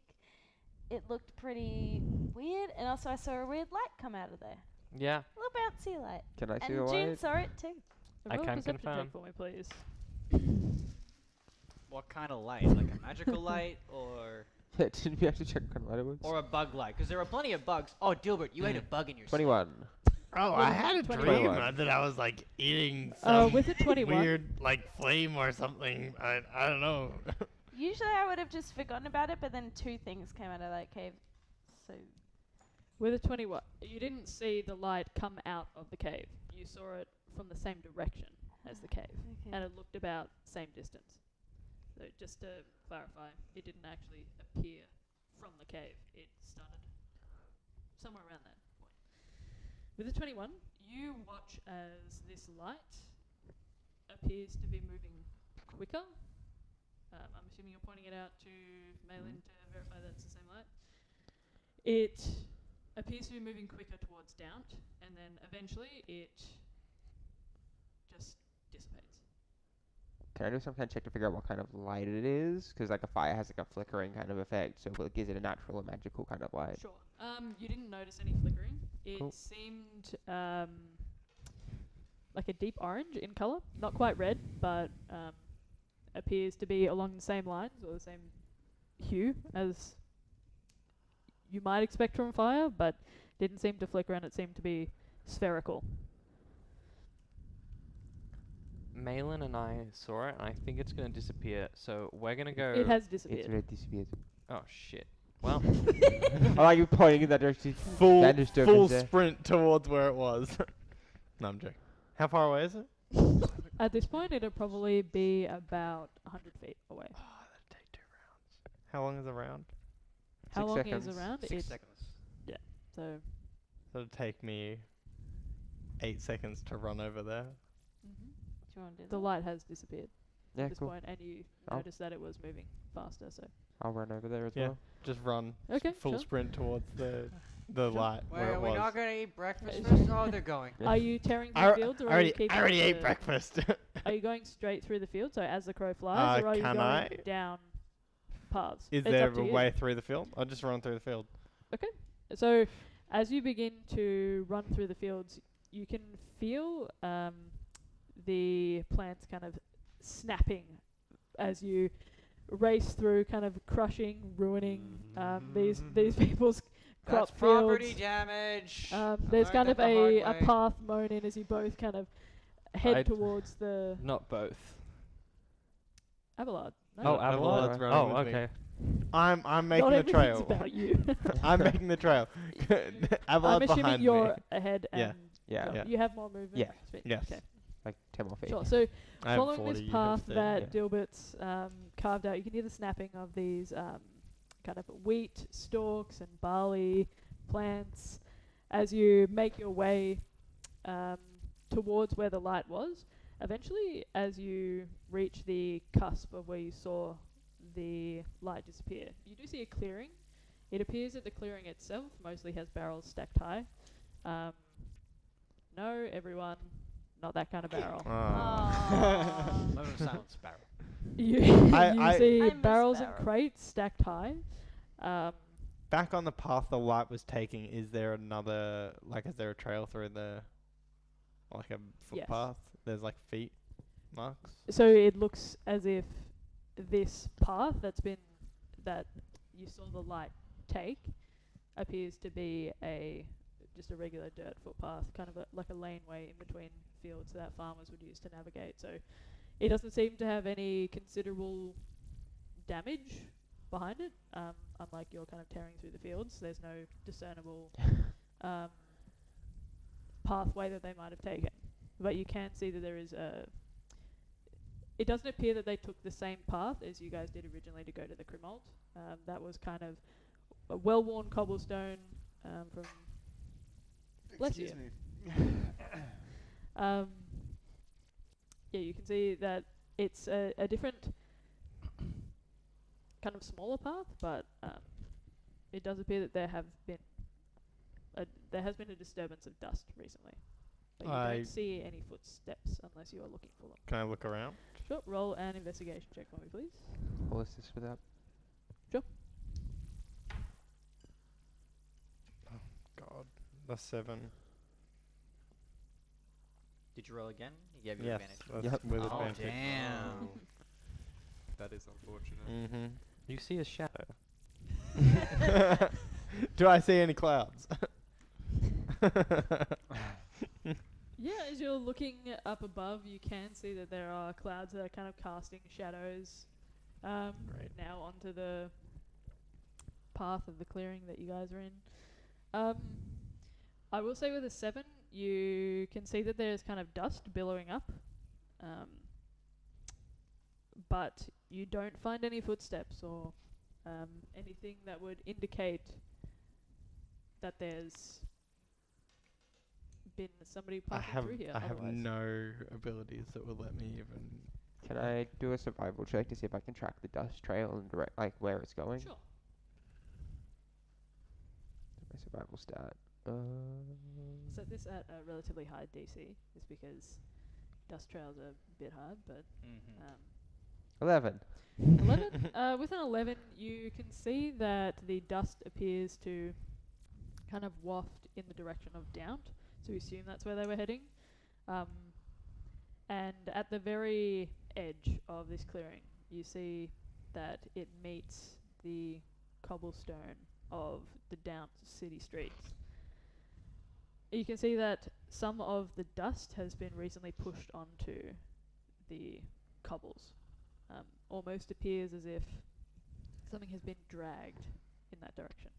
It looked pretty weird, and also I saw a weird light come out of there, Yeah. a little bouncy light. Can I see And the June light? saw it too. So I roll a can perception confirm. check for me, please. What kind of light? Like a magical light or Yeah, didn't we have to check what kind of light it was? or a bug light? Because there are plenty of bugs. Oh, Dilbert, you ate a bug in your sleep. 21. Oh, I had a 21. dream that I was like eating With a 21. weird like flame or something. I don't know. Usually I would have just forgotten about it, but then two things came out of that cave. So With a 21, you didn't see the light come out of the cave. You saw it from the same direction as the cave, okay. and it looked about same distance. So just to clarify, it didn't actually appear from the cave. It started somewhere around that point. With a 21, you watch as this light appears to be moving quicker. I'm assuming you're pointing it out to Malin to verify that's the same light. It appears to be moving quicker towards Dount, and then eventually it just dissipates. Can I do some kind of check to figure out what kind of light it is? Because like a fire has like a flickering kind of effect, so it gives it a natural or magical kind of light. Sure. You didn't notice any flickering. It Cool. seemed like a deep orange in colour, not quite red, but appears to be along the same lines or the same hue as you might expect from fire, but didn't seem to flicker, and it seemed to be spherical. Malin and I saw it, and I think it's going to disappear. So we're going to go. It has It's disappeared. really disappeared. Oh shit. Well, I like you pointing in that direction. Full Bandage full opens there. sprint towards where it was. No, I'm joking. How far away is it? At this point, it'll probably be about 100 feet away. Oh, that'd take 2 rounds. How long is a round? How 6 long seconds. is around? 6 It's seconds. so It'll take me 8 seconds to run over there. Do you want to do the that? light has disappeared Yeah, at this cool. point, and you Oh. notice that it was moving faster. So I'll run over there as Yeah. well. Just run okay, full sure. sprint towards the light Wait, where are it we was. not gonna eat breakfast first? Oh, they're going. Yeah. Are you tearing through I, the fields, or I are you already, keeping I already ate the- breakfast. Are you going straight through the field, so as the crow flies, or are you can going I? down paths? Is It's there up to a you. way through the field? I'll just run through the field. So, as you begin to run through the fields, you can feel the plants kind of snapping as you race through, kind of crushing, ruining these people's crop That's property fields. damage. There's learned kind that of the hard a way. path mown in as you both kind of head I'd- towards the not both. Abelard. No, Oh, Abelard's Abelard. running Oh, with me. okay. I'm making not the everything's trail. about you. I'm making the trail. I'm Abelard's assuming behind you're me. ahead, Yeah. and Yeah. Yeah. you have more movement. Yeah. speed. Yes. Okay. Like 10 more feet. Sure. So I have following 40, this you have path 30. that Yeah. Dilbert's carved out, you can hear the snapping of these kind of wheat stalks and barley plants as you make your way towards where the light was. Eventually, as you reach the cusp of where you saw the light disappear, you do see a clearing. It appears that the clearing itself mostly has barrels stacked high. No, everyone, not that kind of barrel. Oh. Moment of silence, Barrel. You, I you see I miss barrels and barrel. crates stacked high. Back on the path the light was taking, is there another, like, is there a trail through the, like a Yes. footpath? There's like feet marks? So it looks as if this path that you saw the light take appears to be just a regular dirt footpath, kind of like a laneway in between fields that farmers would use to navigate. So it doesn't seem to have any considerable damage behind it. Unlike you're kind of tearing through the fields, there's no discernible pathway that they might have taken. But you can see that there is it doesn't appear that they took the same path as you guys did originally to go to the Chronicle. That was kind of a well-worn cobblestone from... Bless you. Yeah, you can see that it's a different kind of smaller path, but it does appear that there has been a disturbance of dust recently but you I- don't see any footsteps unless you are looking for them. Can I look around? Sure. Roll an investigation check for me, please. I'll assist with that. God, that's 7. Did you roll again? He gave you Yes, advantage. that's Yep. with Oh, advantage. damn. That is unfortunate. Mm-hmm. You see a shadow. Do I see any clouds? Yeah, as you're looking up above, you can see that there are clouds that are kind of casting shadows Great. now onto the path of the clearing that you guys are in. I will say with a 7, you can see that there's kind of dust billowing up, but you don't find any footsteps or anything that would indicate that there's been somebody passing through here. I have otherwise. no abilities that would let me even. Can I do a survival check to see if I can track the dust trail and direct like where it's going? Sure. My survival stat. Set this at a relatively high DC, just because dust trails are a bit hard, but Mm-hmm. 11. 11. With an 11, you can see that the dust appears to kind of waft in the direction of Dount, so you assume that's where they were heading. And at the very edge of this clearing, you see that it meets the cobblestone of the Dount city streets. You can see that some of the dust has been recently pushed onto the cobbles. Almost appears as if something has been dragged in that direction.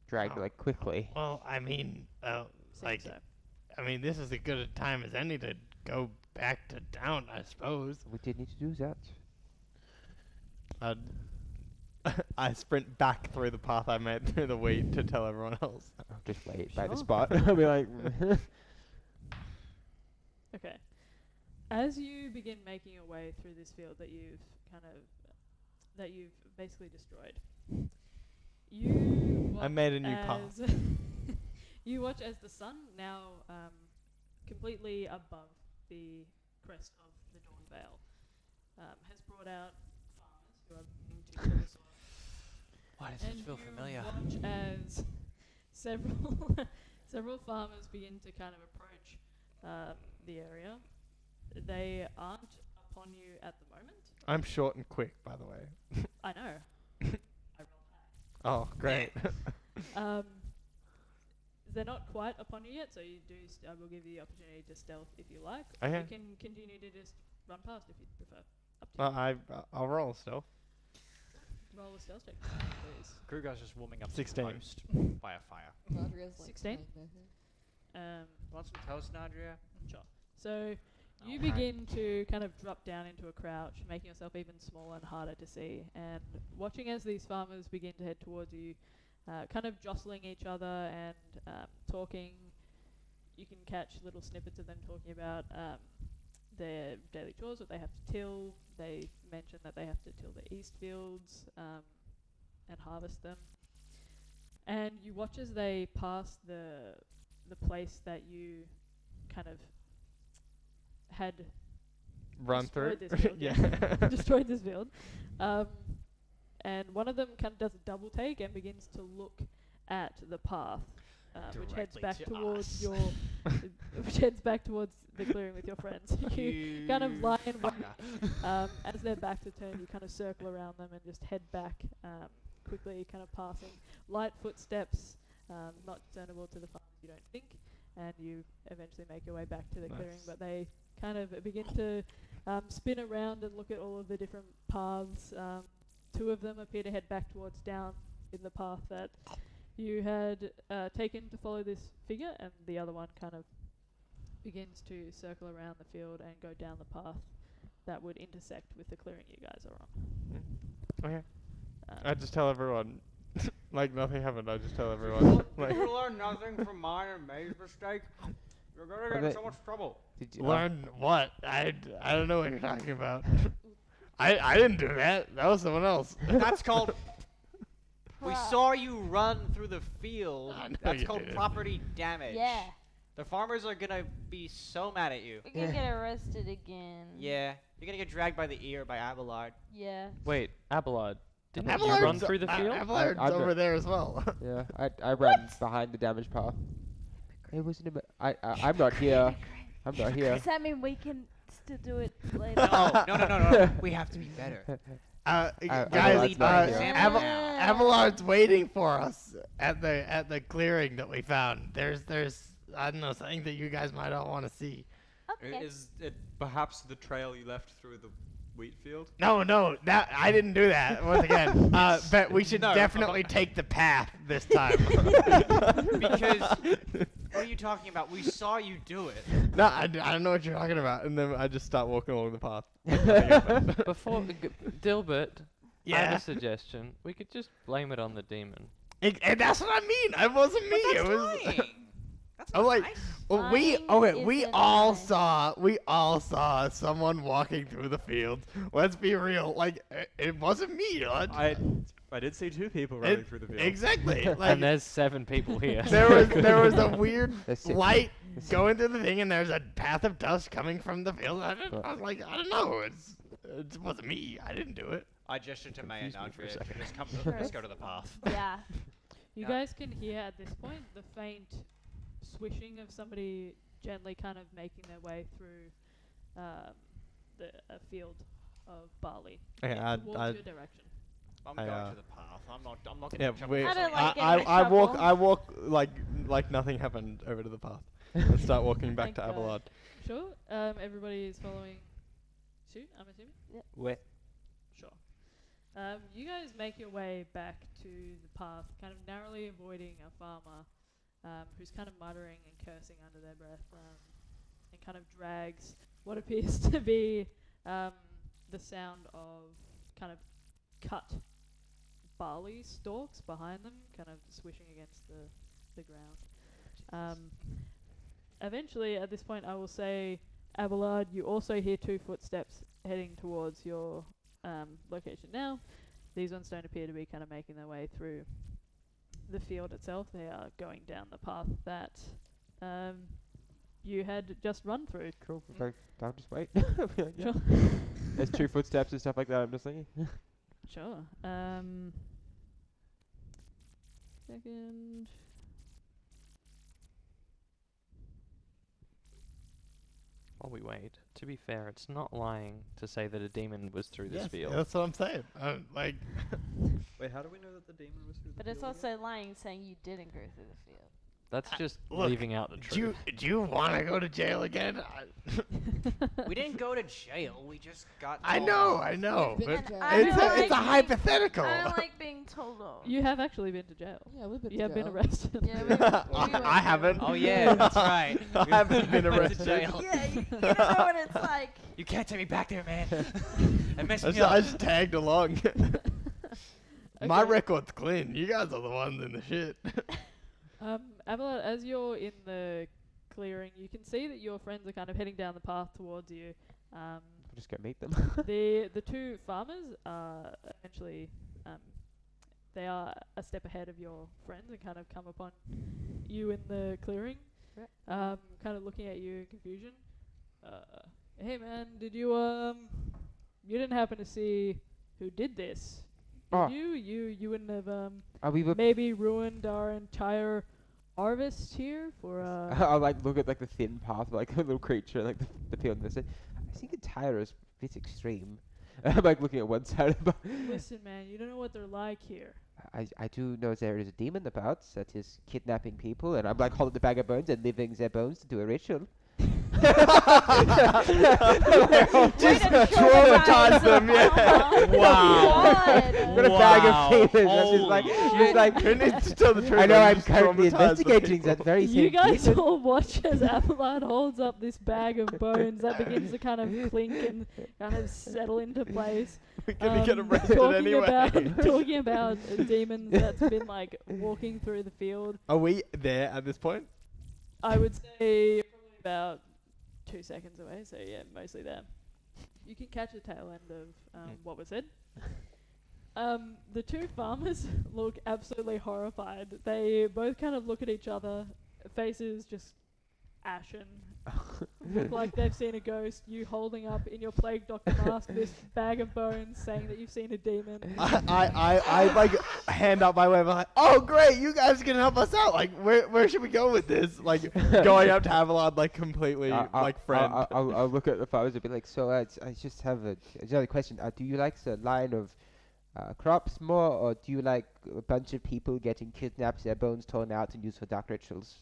Dragged Oh. like quickly. Well, I mean, Seems like, so. I mean, this is as good a time as any to go back to town, I suppose. We did need to do that. I sprint back through the path I made through the wheat to tell everyone else. I'll just wait by the Sure. spot. I'll be like, Okay. As you begin making your way through this field that you've basically destroyed, you I made a new path. as you watch as the sun, now completely above the crest of the Dawn Vale, has brought out farmers who are beginning to till the soil. Why does And this feel you familiar? watch as several farmers begin to kind of approach the area. They aren't upon you at the moment. I'm short and quick, by the way. I know. I rolled high. Oh, great. They're not quite upon you yet, so you do. I will give you the opportunity to stealth if you like. Okay. You can continue to just run past if you prefer. Up to you. I'll roll stealth. Roll a stealth check, please. Kruger's just warming up 16. to the post by a fire. Nadria's like 16? standing there. Want some toast, Nadria? Sure. So you Alright. begin to kind of drop down into a crouch, making yourself even smaller and harder to see. And watching as these farmers begin to head towards you, kind of jostling each other and talking. You can catch little snippets of them talking about their daily chores, what they have to till. They mention that they have to till the east fields and harvest them. And you watch as they pass the place that you kind of had Run through. destroyed this field, Yeah. destroyed this field. And one of them kind of does a double take and begins to look at the path, which heads Directly back to towards us. your, which heads back towards the clearing with your friends. You kind of lie in wait. As their backs are turned, you kind of circle around them and just head back quickly, kind of passing light footsteps, not discernible to the farmers, you don't think, and you eventually make your way back to the clearing. Nice. But they kind of begin to spin around and look at all of the different paths. Two of them appear to head back towards down in the path that you had taken to follow this figure, and the other one kind of begins to circle around the field and go down the path that would intersect with the clearing you guys are on. Okay. Um, I just tell everyone, like nothing happened. I just tell everyone, like, You learn nothing from mine and May's mistake. You're gonna Are get in they- so much trouble. did you, learn what? I don't know what you're talking about. I didn't do that. That was someone else. That's called. We saw you run through the field. I know That's you called didn't. property damage. Yeah. The farmers are gonna be so mad at you. We're gonna get arrested again. Yeah, you're gonna get dragged by the ear by Abelard. Yeah. Wait, Abelard. Didn't you Abelard's- run through the field? Abelard's I'm over not- there as well. Yeah, I ran behind the damaged path. It wasn't about. I'm not here. I'm not here. Does that mean we can still do it No, later? no. We have to be better. Guys, Abelard's not here. Abelard's waiting for us at the clearing that we found. There's I don't know, something that you guys might all want to see. Okay. Is it perhaps the trail you left through the wheat field? No, that I didn't do that. Once again, but we should No, definitely take the path this time. Because what are you talking about? We saw you do it. No, I don't know what you're talking about. And then I just start walking along the path. Before Dilbert, I have Yeah, a suggestion. We could just blame it on the demon. and that's what I mean. It wasn't me. But It that's was. lying. That's I'm not like, nice. well, Lying we isn't all nice. saw someone walking through the field. Let's be real. Like, it wasn't me. I did see 2 people running through the field. Exactly. And Like, there's 7 people here. there was a weird That's it. light going through the thing, and there's a path of dust coming from the field. I was like, I don't know. It wasn't me. I didn't do it. I gestured to Maya and Confused me for a Andrea. second. Just come. Sure. Let's go to the path. Yeah. You Yeah. guys can hear at this point the faint swishing of somebody gently kind of making their way through a field of barley Yeah, towards your direction. I'm I, going to the path. I'm not getting Yeah, in trouble. we, I don't like I, getting in I walk trouble. I walk like nothing happened over to the path and start walking back Thank to God. Abelard. Sure. Everybody is following suit, I'm assuming? Where? Sure. You guys make your way back to the path, kind of narrowly avoiding a farmer who's kind of muttering and cursing under their breath and kind of drags what appears to be the sound of kind of cut barley stalks behind them, kind of swishing against the ground. Eventually, at this point, I will say, Abelard, you also hear 2 footsteps heading towards your location now. These ones don't appear to be kind of making their way through the field itself. They are going down the path that you had just run through. Cool. Like, I'll just wait. Yeah. Sure. There's 2 footsteps and stuff like that. I'm just thinking. Sure. Second. While we wait, to be fair, it's not lying to say that a demon was through this Yes, field. that's what I'm saying. Like, Wait, how do we know that the demon was through the But it's field again? also lying saying you didn't go through the field. That's just look, leaving out the truth. do you want to go to jail again? We didn't go to jail. We just got. I told know, off. I know. We've been But to jail. I it's don't a like being- hypothetical. I don't like being told off. You have actually been to jail. Yeah, we've been You to have been jail. arrested. Yeah, we went I haven't. Oh yeah, that's right. I haven't been We went arrested. to jail. Yeah, you don't know what it's like. You can't take me back there, man. It messed I me just, up. I just tagged along. My Okay. record's clean. You guys are the ones in the shit. Abelard, as you're in the clearing, you can see that your friends are kind of heading down the path towards you. I'll just go meet them. The 2 farmers are eventually they are a step ahead of your friends and kind of come upon you in the clearing, kind of looking at you in confusion. Hey man, did you didn't happen to see who did this? Did Oh. you wouldn't have We were. maybe ruined our entire harvest here for I like look at like the thin path, like a little creature, like the field, and I said, I think the tire is a bit extreme. I'm like looking at one side of Listen man, you don't know what they're like here. I do know there is a demon about that is kidnapping people, and I'm like holding the bag of bones and living their bones to do a ritual. Just traumatize them, yeah. I've got a bag of demons. I'm just like, she's like, Who needs to tell the truth? I know and I'm just currently traumatize the investigating people? that very You same guys demon. all watch as Abelard holds up this bag of bones that begins to kind of clink and kind of settle into place. We're gonna get Um, arrested talking anyway. About, talking about demons that's been like walking through the field. Are we there at this point? I would say probably about 2 seconds away, so yeah, mostly there. You can catch the tail end of what was said. The 2 farmers look absolutely horrified. They both kind of look at each other, faces just ashen, look like they've seen a ghost. You holding up in your plague doctor mask this bag of bones, saying that you've seen a demon. I like hand up my way. I'm like, oh great, you guys can help us out. Like, where should we go with this? Like, going up to Avalon, like completely like friend. I'll look at the photos and be like, so I just have another question. Do you like the line of crops more, or do you like a bunch of people getting kidnapped, their bones torn out, and used for dark rituals?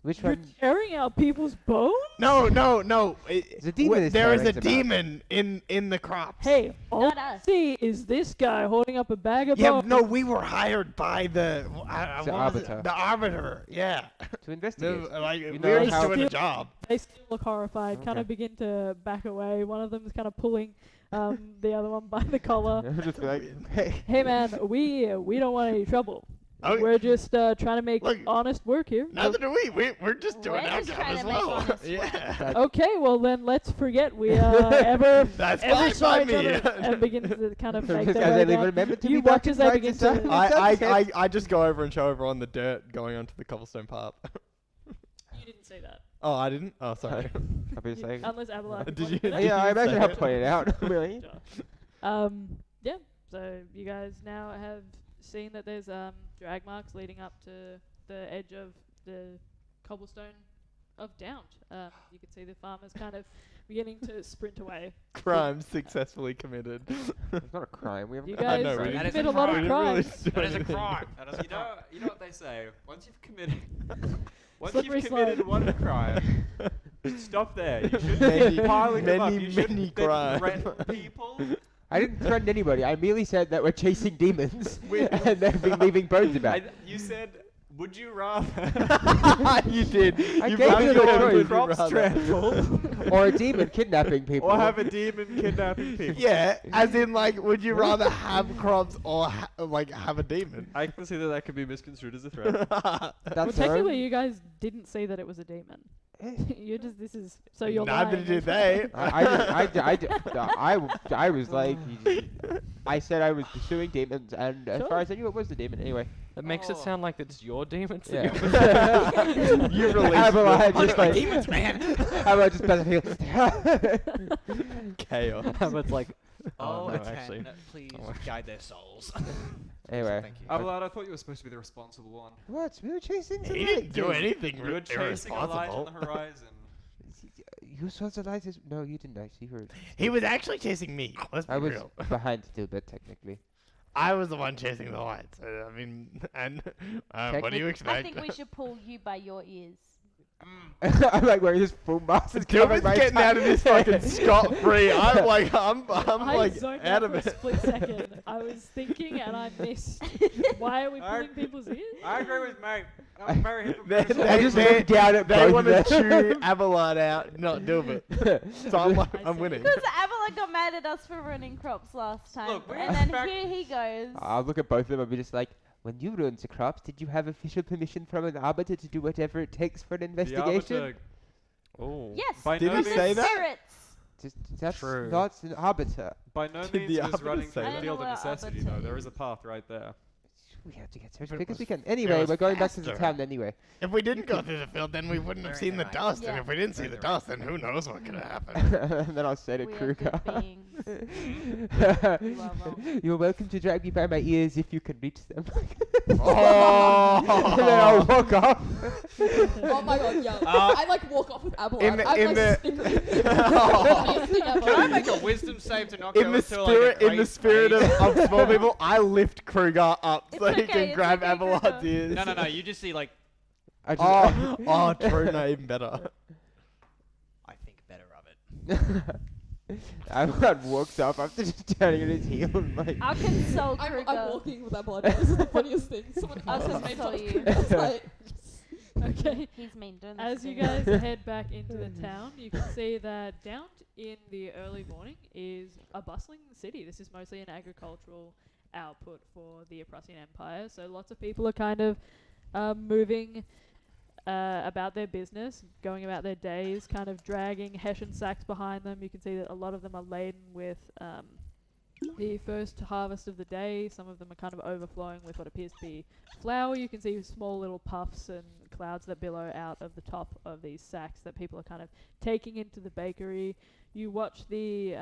Which You're one? tearing out people's bones? No. The demon is there is a tearing them demon in the crops. Hey, all Not I us. see is this guy holding up a bag of Yeah, bones. no, we were hired by the The what was it? arbiter. The arbiter. Yeah, to investigate. like You we know were just how- doing a job. They still look horrified, kind Okay. of begin to back away. One of them is kind of pulling the other one by the collar. Just be like, hey. Hey man, we don't want any trouble. Oh, We're just trying to make Look, honest work here. neither do we. We're just doing We're our just job trying as to make well. honest work. Yeah, Okay, well then let's forget we ever that's ever fine saw by each me. other and begin to kind of make Because their way they down. remember to You be watch back as in they right begin this time. to. I just go over and show everyone the dirt going onto the cobblestone path. You didn't say that. Oh, I didn't. Oh, sorry. I'll be saying. Unless Abelard. Did you- Yeah, I you imagine say how it? pointed out. Really. Yeah. So you guys now have seen that there's drag marks leading up to the edge of the cobblestone of Dount. You can see the farmers kind of beginning to sprint away. Crime successfully committed. It's not a crime. We haven't. You I guys know, we That is commit a a lot crime. of We didn't really crimes. do That is a anything. crime. That is a crime. You know what they say. Once you've committed, once Slippery you've committed slope. one crime, stop there. You shouldn't Many- be piling them up. many, You shouldn't many then crimes. threaten people. I didn't threaten anybody. I merely said that we're chasing demons and they've been leaving bones about. You said, would you rather You did. I You gave found you your the own choice. would you crops rather. trampled or a demon kidnapping people. or have a demon kidnapping people? Yeah, as in like, would you rather have crops or like have a demon? I can see that could be misconstrued as a threat. Well, That's technically, you guys didn't say that it was a demon. You're just this is so you're Neither lying. did they. I was like, I said I was pursuing demons, and as Sure. far as I knew, it was the demon anyway. That makes it Oh. sound like it's your demons. Yeah. That You released Avalon the just like demons, man. Avalon just basically. chaos. it's like, Oh, no, okay. actually. No, please Oh. guide their souls. Anyway, Thank you. Avalon, I thought you were supposed to be the responsible one. what? We were chasing some He didn't do lights. anything You were chasing a light on irresponsible. the horizon. You saw the lights? No, you didn't actually. Heard. He was actually chasing me. Let's be I was real. behind a little bit technically. I was the one chasing the lights. I mean, and what do you I expect? think we should pull you by your ears. I'm like wearing this full mask. It's covering Gilbert's my getting out of this fucking scot free. I'm like, I'm I like zoned out out of for a it. split second. I was thinking and I missed. Why are we pulling people's ears? I agree with Mary. I'm very They, hypocritical. I just looked down at they both want of to them. chew Abelard out, not Gilbert. So I'm like, I I'm see. winning. Because Avalon got mad at us for ruining crops last time. Look, we and went then back- here he goes. I'll look at both of them and be just like, when you ruined the crops, did you have official permission from an arbiter to do whatever it takes for an The investigation? arbiter, oh. Yes, by Did no he from means, say the that? spirits. That's True. not an arbiter. by no Did means the was arbiter running say through that? the I field don't of know what necessity, arbiter though. There is a is. path right there. We have to get to as But quick as we it can. was Anyway, we're going back to the faster. town anyway. If we didn't go through the field, then we wouldn't have We're seen in the the right. dust. And Yeah. if we didn't see We're in the the dust, then who knows what could have happened. And then I'll say to We are Kruger. good beings. You are wrong. You're welcome to drag me by my ears if you can reach them. Oh. And then I'll walk off. Oh my god, yeah. Uh, I like walk off with Abelard. in the- I'm in like the- snickering. Funniest thing ever. Can I make a wisdom save to knock In you the into like a spirit, in the great spirit phase? of small people, I lift Kruger up It's so he okay, can it's grab okay, Abelard's Kruger. ears. No. You just see like I just, Oh, true, no, even better. I think better of it. Avalon walks off after just turning on his heel and like. I'll console I'm Kruger. walking with Abelard. This is the funniest thing. Someone I'll else has made console fun of you. Kruger. It's like, Okay. He's mean doing this. As to you me. guys head back into the town, you can see that Dount in the early morning is a bustling city. This is mostly an agricultural output for the Prussian Empire. So lots of people are kind of moving about their business, going about their days, kind of dragging Hessian sacks behind them. You can see that a lot of them are laden with the first harvest of the day. Some of them are kind of overflowing with what appears to be flour. You can see small little puffs and clouds that billow out of the top of these sacks that people are kind of taking into the bakery. You watch the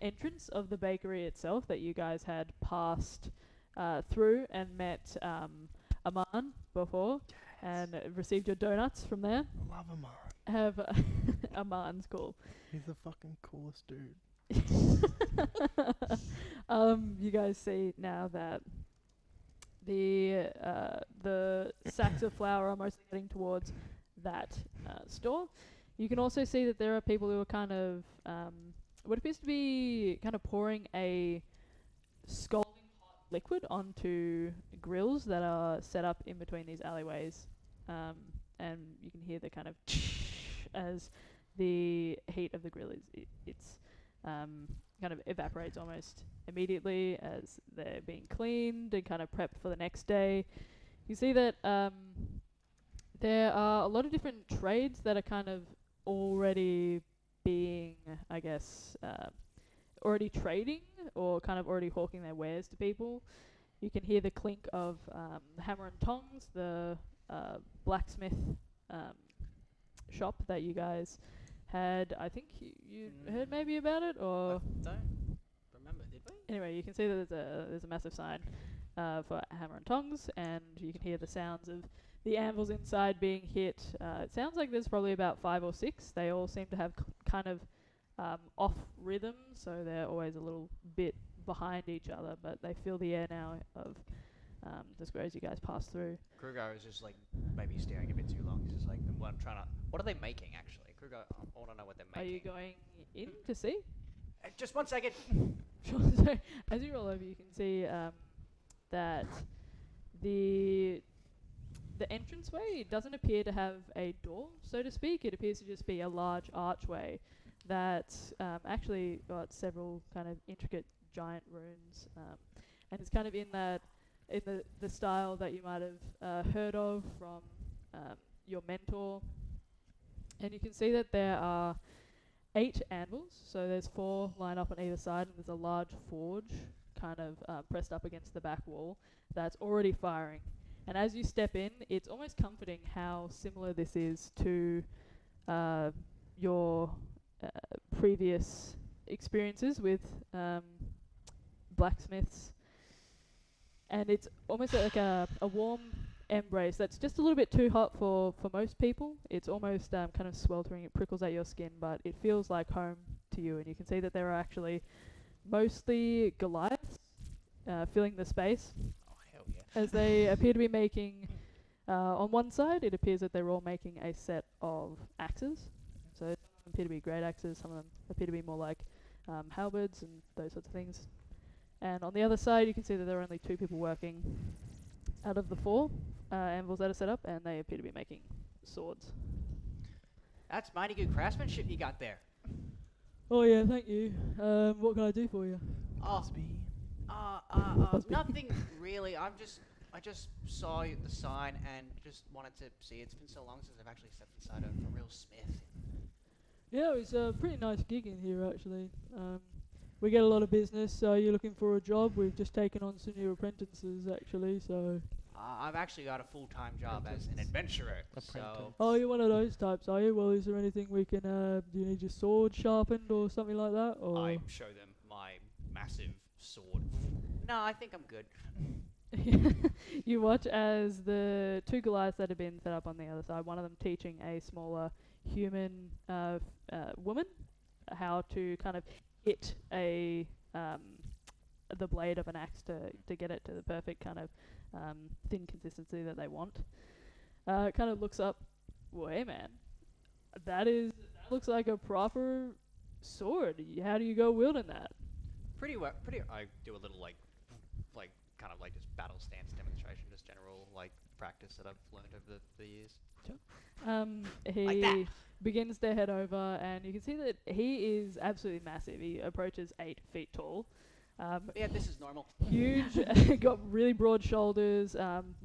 entrance of the bakery itself that you guys had passed through and met Aman before, and received your donuts from there. I love Amar. Have Aman's cool. He's the fucking coolest dude. You guys see now that the sacks of flour are mostly heading towards that store. You can also see that there are people who are kind of what appears to be kind of pouring a scalding hot liquid onto grills that are set up in between these alleyways, and you can hear the kind of as the heat of the grill it's kind of evaporates almost immediately as they're being cleaned and kind of prepped for the next day. You see that there are a lot of different trades that are kind of already being, I guess, already trading or kind of already hawking their wares to people. You can hear the clink of hammer and tongs, the blacksmith shop that you guys had. I think you heard maybe about it, or I don't remember, did we? anyway, you can see that there's a massive sign for hammer and tongs, and you can hear the sounds of the anvils inside being hit. It sounds like there's probably about 5 or 6. They all seem to have kind of off rhythm, so they're always a little bit behind each other, but they fill the air now of the square as you guys pass through. Kruger is just like maybe staring a bit too long. He's just like, I'm trying to. What are they making actually? Kruger, I want to know what they're Are making. you going in to see? Just 1 second. Sure. So as you roll over, you can see that the entranceway doesn't appear to have a door, so to speak. It appears to just be a large archway that's actually got several kind of intricate giant runes, and it's kind of in the style that you might have heard of from your mentor. And you can see that there are 8 anvils, so there's 4 lined up on either side, and there's a large forge kind of pressed up against the back wall that's already firing. And as you step in, it's almost comforting how similar this is to your previous experiences with blacksmiths. And it's almost like a warm embrace that's just a little bit too hot for most people. It's almost kind of sweltering. It prickles at your skin, but it feels like home to you. And you can see that there are actually mostly Goliaths filling the space. Oh hell yeah! As they appear to be making, on one side, it appears that they're all making a set of axes. So some of them appear to be great axes, some of them appear to be more like halberds and those sorts of things. And on the other side, you can see that there are only 2 people working out of the 4 anvils that are set up, and they appear to be making swords. That's mighty good craftsmanship you got there. Oh yeah, thank you. What can I do for you? Nothing really. I just saw the sign and just wanted to see. It's been so long since I've actually stepped inside a real smith. Yeah, it's a pretty nice gig in here actually. We get a lot of business, so you're looking for a job. We've just taken on some new apprentices actually, so... I've actually got a full-time job as an adventurer, so... Oh, you're one of those types, are you? Well, is there anything we can, do you need your sword sharpened or something like that? Or I show them my massive sword. No, I think I'm good. You watch as the 2 Goliaths that have been set up on the other side, one of them teaching a smaller human woman how to kind of hit the blade of an axe to get it to the perfect kind of thin consistency that they want. Kind of looks up. Well, hey man, that looks like a proper sword. How do you go wielding that? Pretty well. I do a little like kind of like just battle stance demonstration, just general like practice that I've learned over the years. He Like that. begins to head over, and you can see that he is absolutely massive. He approaches 8 feet tall. Yeah, this is normal. Huge, got really broad shoulders.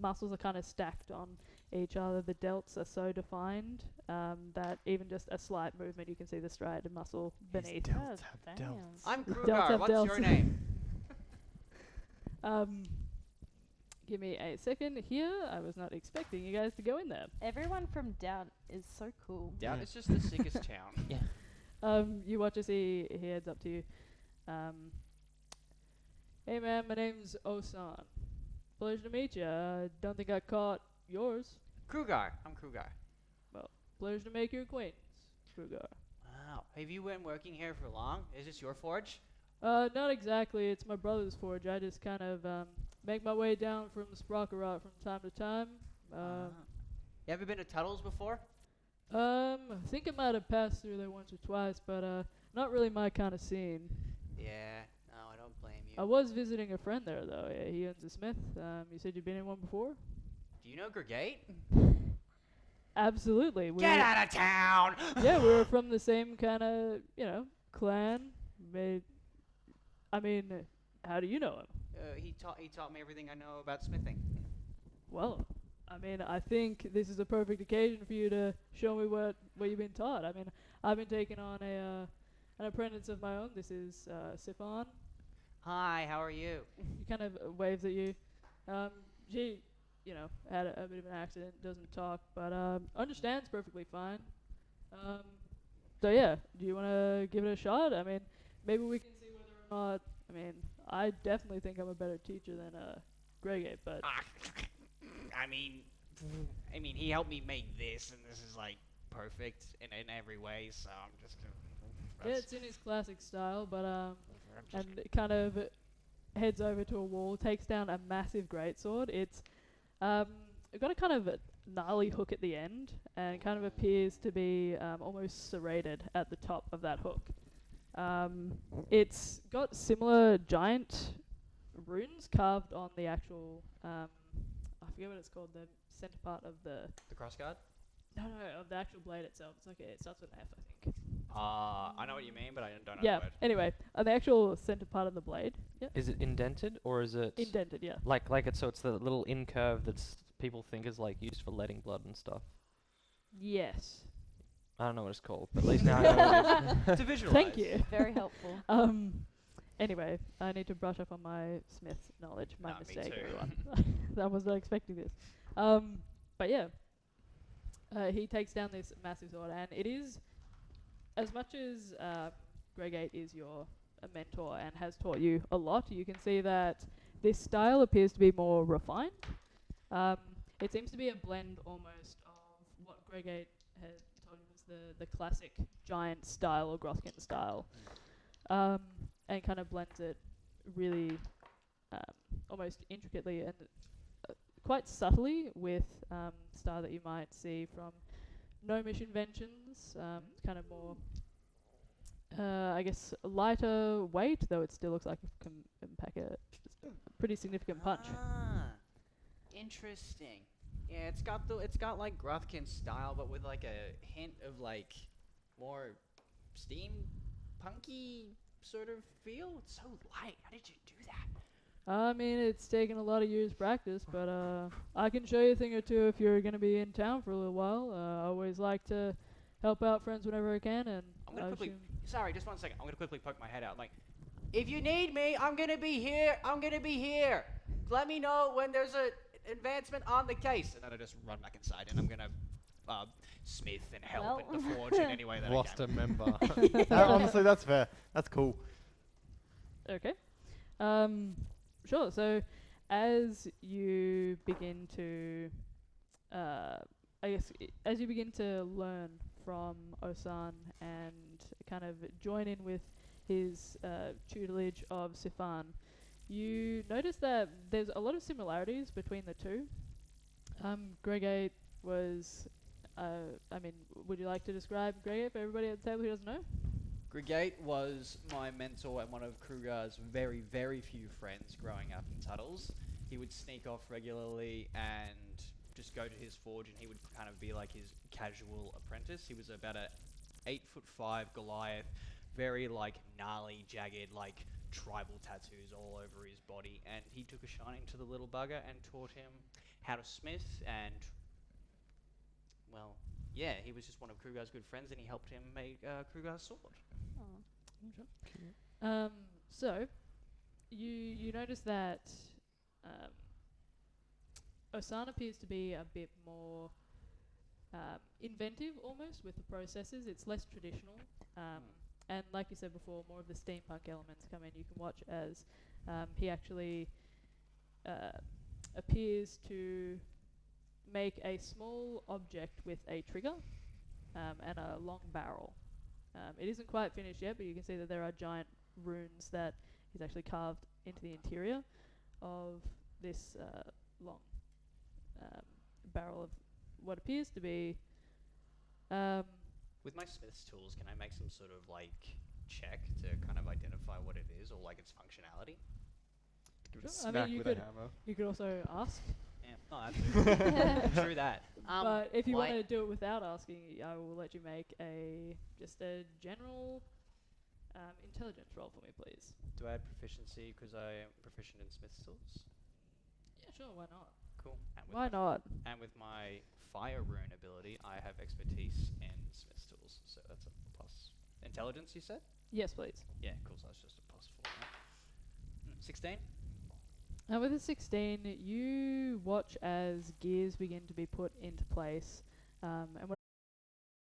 Muscles are kind of stacked on each other. The delts are so defined that even just a slight movement, you can see the striated muscle beneath. delts have Damn. delts. I'm The delts Krugar. have What's your delts. name? Give me a second here. I was not expecting you guys to go in there. Everyone from Down is so cool. Down is just the sickest town. You watch as he heads up to you. Hey man, my name's Osan. Pleasure to meet you. I don't think I caught yours. Krugar. I'm Krugar. Pleasure to make your acquaintance, Krugar. Wow. Have you been working here for long? Is this your forge? Not exactly. It's my brother's forge. I just kind of make my way down from the Sprockerot from time to time. You ever been to Tuttle's before? I think I might have passed through there once or twice, but not really my kind of scene. Yeah. No, I don't blame you. I was visiting a friend there though. Yeah, he owns a smith. You said you've been in one before? Do you know Gregate? Absolutely. Get out of town! Yeah, we were from the same kind of, clan. How do you know him? He taught me everything I know about smithing. Well, I think this is a perfect occasion for you to show me what you've been taught. I've been taking on an apprentice of my own. This is Sifan. Hi, how are you? He kind of waves at you. She, had a bit of an accident, doesn't talk, but understands perfectly fine. So yeah, do you want to give it a shot? Maybe we can see whether or not. I definitely think I'm a better teacher than Gregate, but I mean, he helped me make this, and this is like perfect in every way. So I'm just. yeah, it's in his classic style. But and it kind of heads over to a wall, takes down a massive greatsword. It's got a kind of a gnarly hook at the end, and kind of appears to be almost serrated at the top of that hook. It's got similar giant runes carved on the actual, I forget what it's called, the center part of the... The crossguard? No, of the actual blade itself. It starts with an F, I think. I know what you mean, but I don't know Yeah, the word. anyway, on the actual center part of the blade. Yeah. Is it indented or is it Indented, yeah. like it's the little incurve that's people think is like used for letting blood and stuff? Yes. I don't know what it's called, but at least now I know what it is. To visualize. Thank you. Very helpful. Anyway, I need to brush up on my smith knowledge. My Me mistake, too. everyone. I was not expecting this. But yeah, he takes down this massive sword, and it is, as much as Gregate is your mentor and has taught you a lot, you can see that this style appears to be more refined. It seems to be a blend almost of what Gregate had told you was the classic giant style or Grothkin style. And kind of blends it really almost intricately and quite subtly with style that you might see from gnomish inventions. It's kind of more, I guess, lighter weight, though it still looks like it can pack a pretty significant punch. Interesting. Yeah, it's got like Grothkin style, but with like a hint of like more steampunky sort of feel. It's so light. How did you do that? It's taken a lot of years practice, but I can show you a thing or two if you're going to be in town for a little while. I always like to help out friends whenever I can, and I'm gonna I quickly. assume- Sorry, just 1 second. I'm gonna quickly poke my head out. Like, if you need me, I'm gonna be here. I'm gonna be here. Let me know when there's a advancement on the case, and then I just run back inside, and I'm gonna smith and help in the forge in any way that Lost I a can. member. Honestly, that's fair. That's cool. Okay. Sure. So, as you begin to, as you begin to learn from Osan and kind of join in with his tutelage of Sifan, you notice that there's a lot of similarities between the two. Gregate was, would you like to describe Gregate for everybody at the table who doesn't know? Gregate was my mentor and one of Krugar's very, very few friends growing up in Tuttle's. He would sneak off regularly and just go to his forge, and he would kind of be like his casual apprentice. He was about a 8'5" Goliath, very like gnarly, jagged, like tribal tattoos all over his body, and he took a shining to the little bugger and taught him how to smith and Well, yeah, he was just one of Krugar's good friends, and he helped him make Krugar's sword. So you notice that um, Osan appears to be a bit more inventive almost with the processes. It's less traditional. And like you said before, more of the steampunk elements come in. You can watch as he actually appears to make a small object with a trigger and a long barrel. It isn't quite finished yet, but you can see that there are giant runes that he's actually carved into the interior of this long barrel of what appears to be. With my smith's tools, can I make some sort of like check to kind of identify what it is or like its functionality? Give it a Sure, I mean, smack you with could- a hammer. You could also ask, Yeah, no, absolutely. True that. but if you want why- to do it without asking, I will let you make just a general intelligence roll for me, please. do I add proficiency because I am proficient in smith's tools? Yeah, sure. Why not? Cool. And with Why my not? And with my fire rune ability, I have expertise in smith's tools, so that's a plus. Intelligence, you said? Yes, please. Yeah, cool. So that's just a plus 4. Right? 16. With a 16, you watch as gears begin to be put into place, and when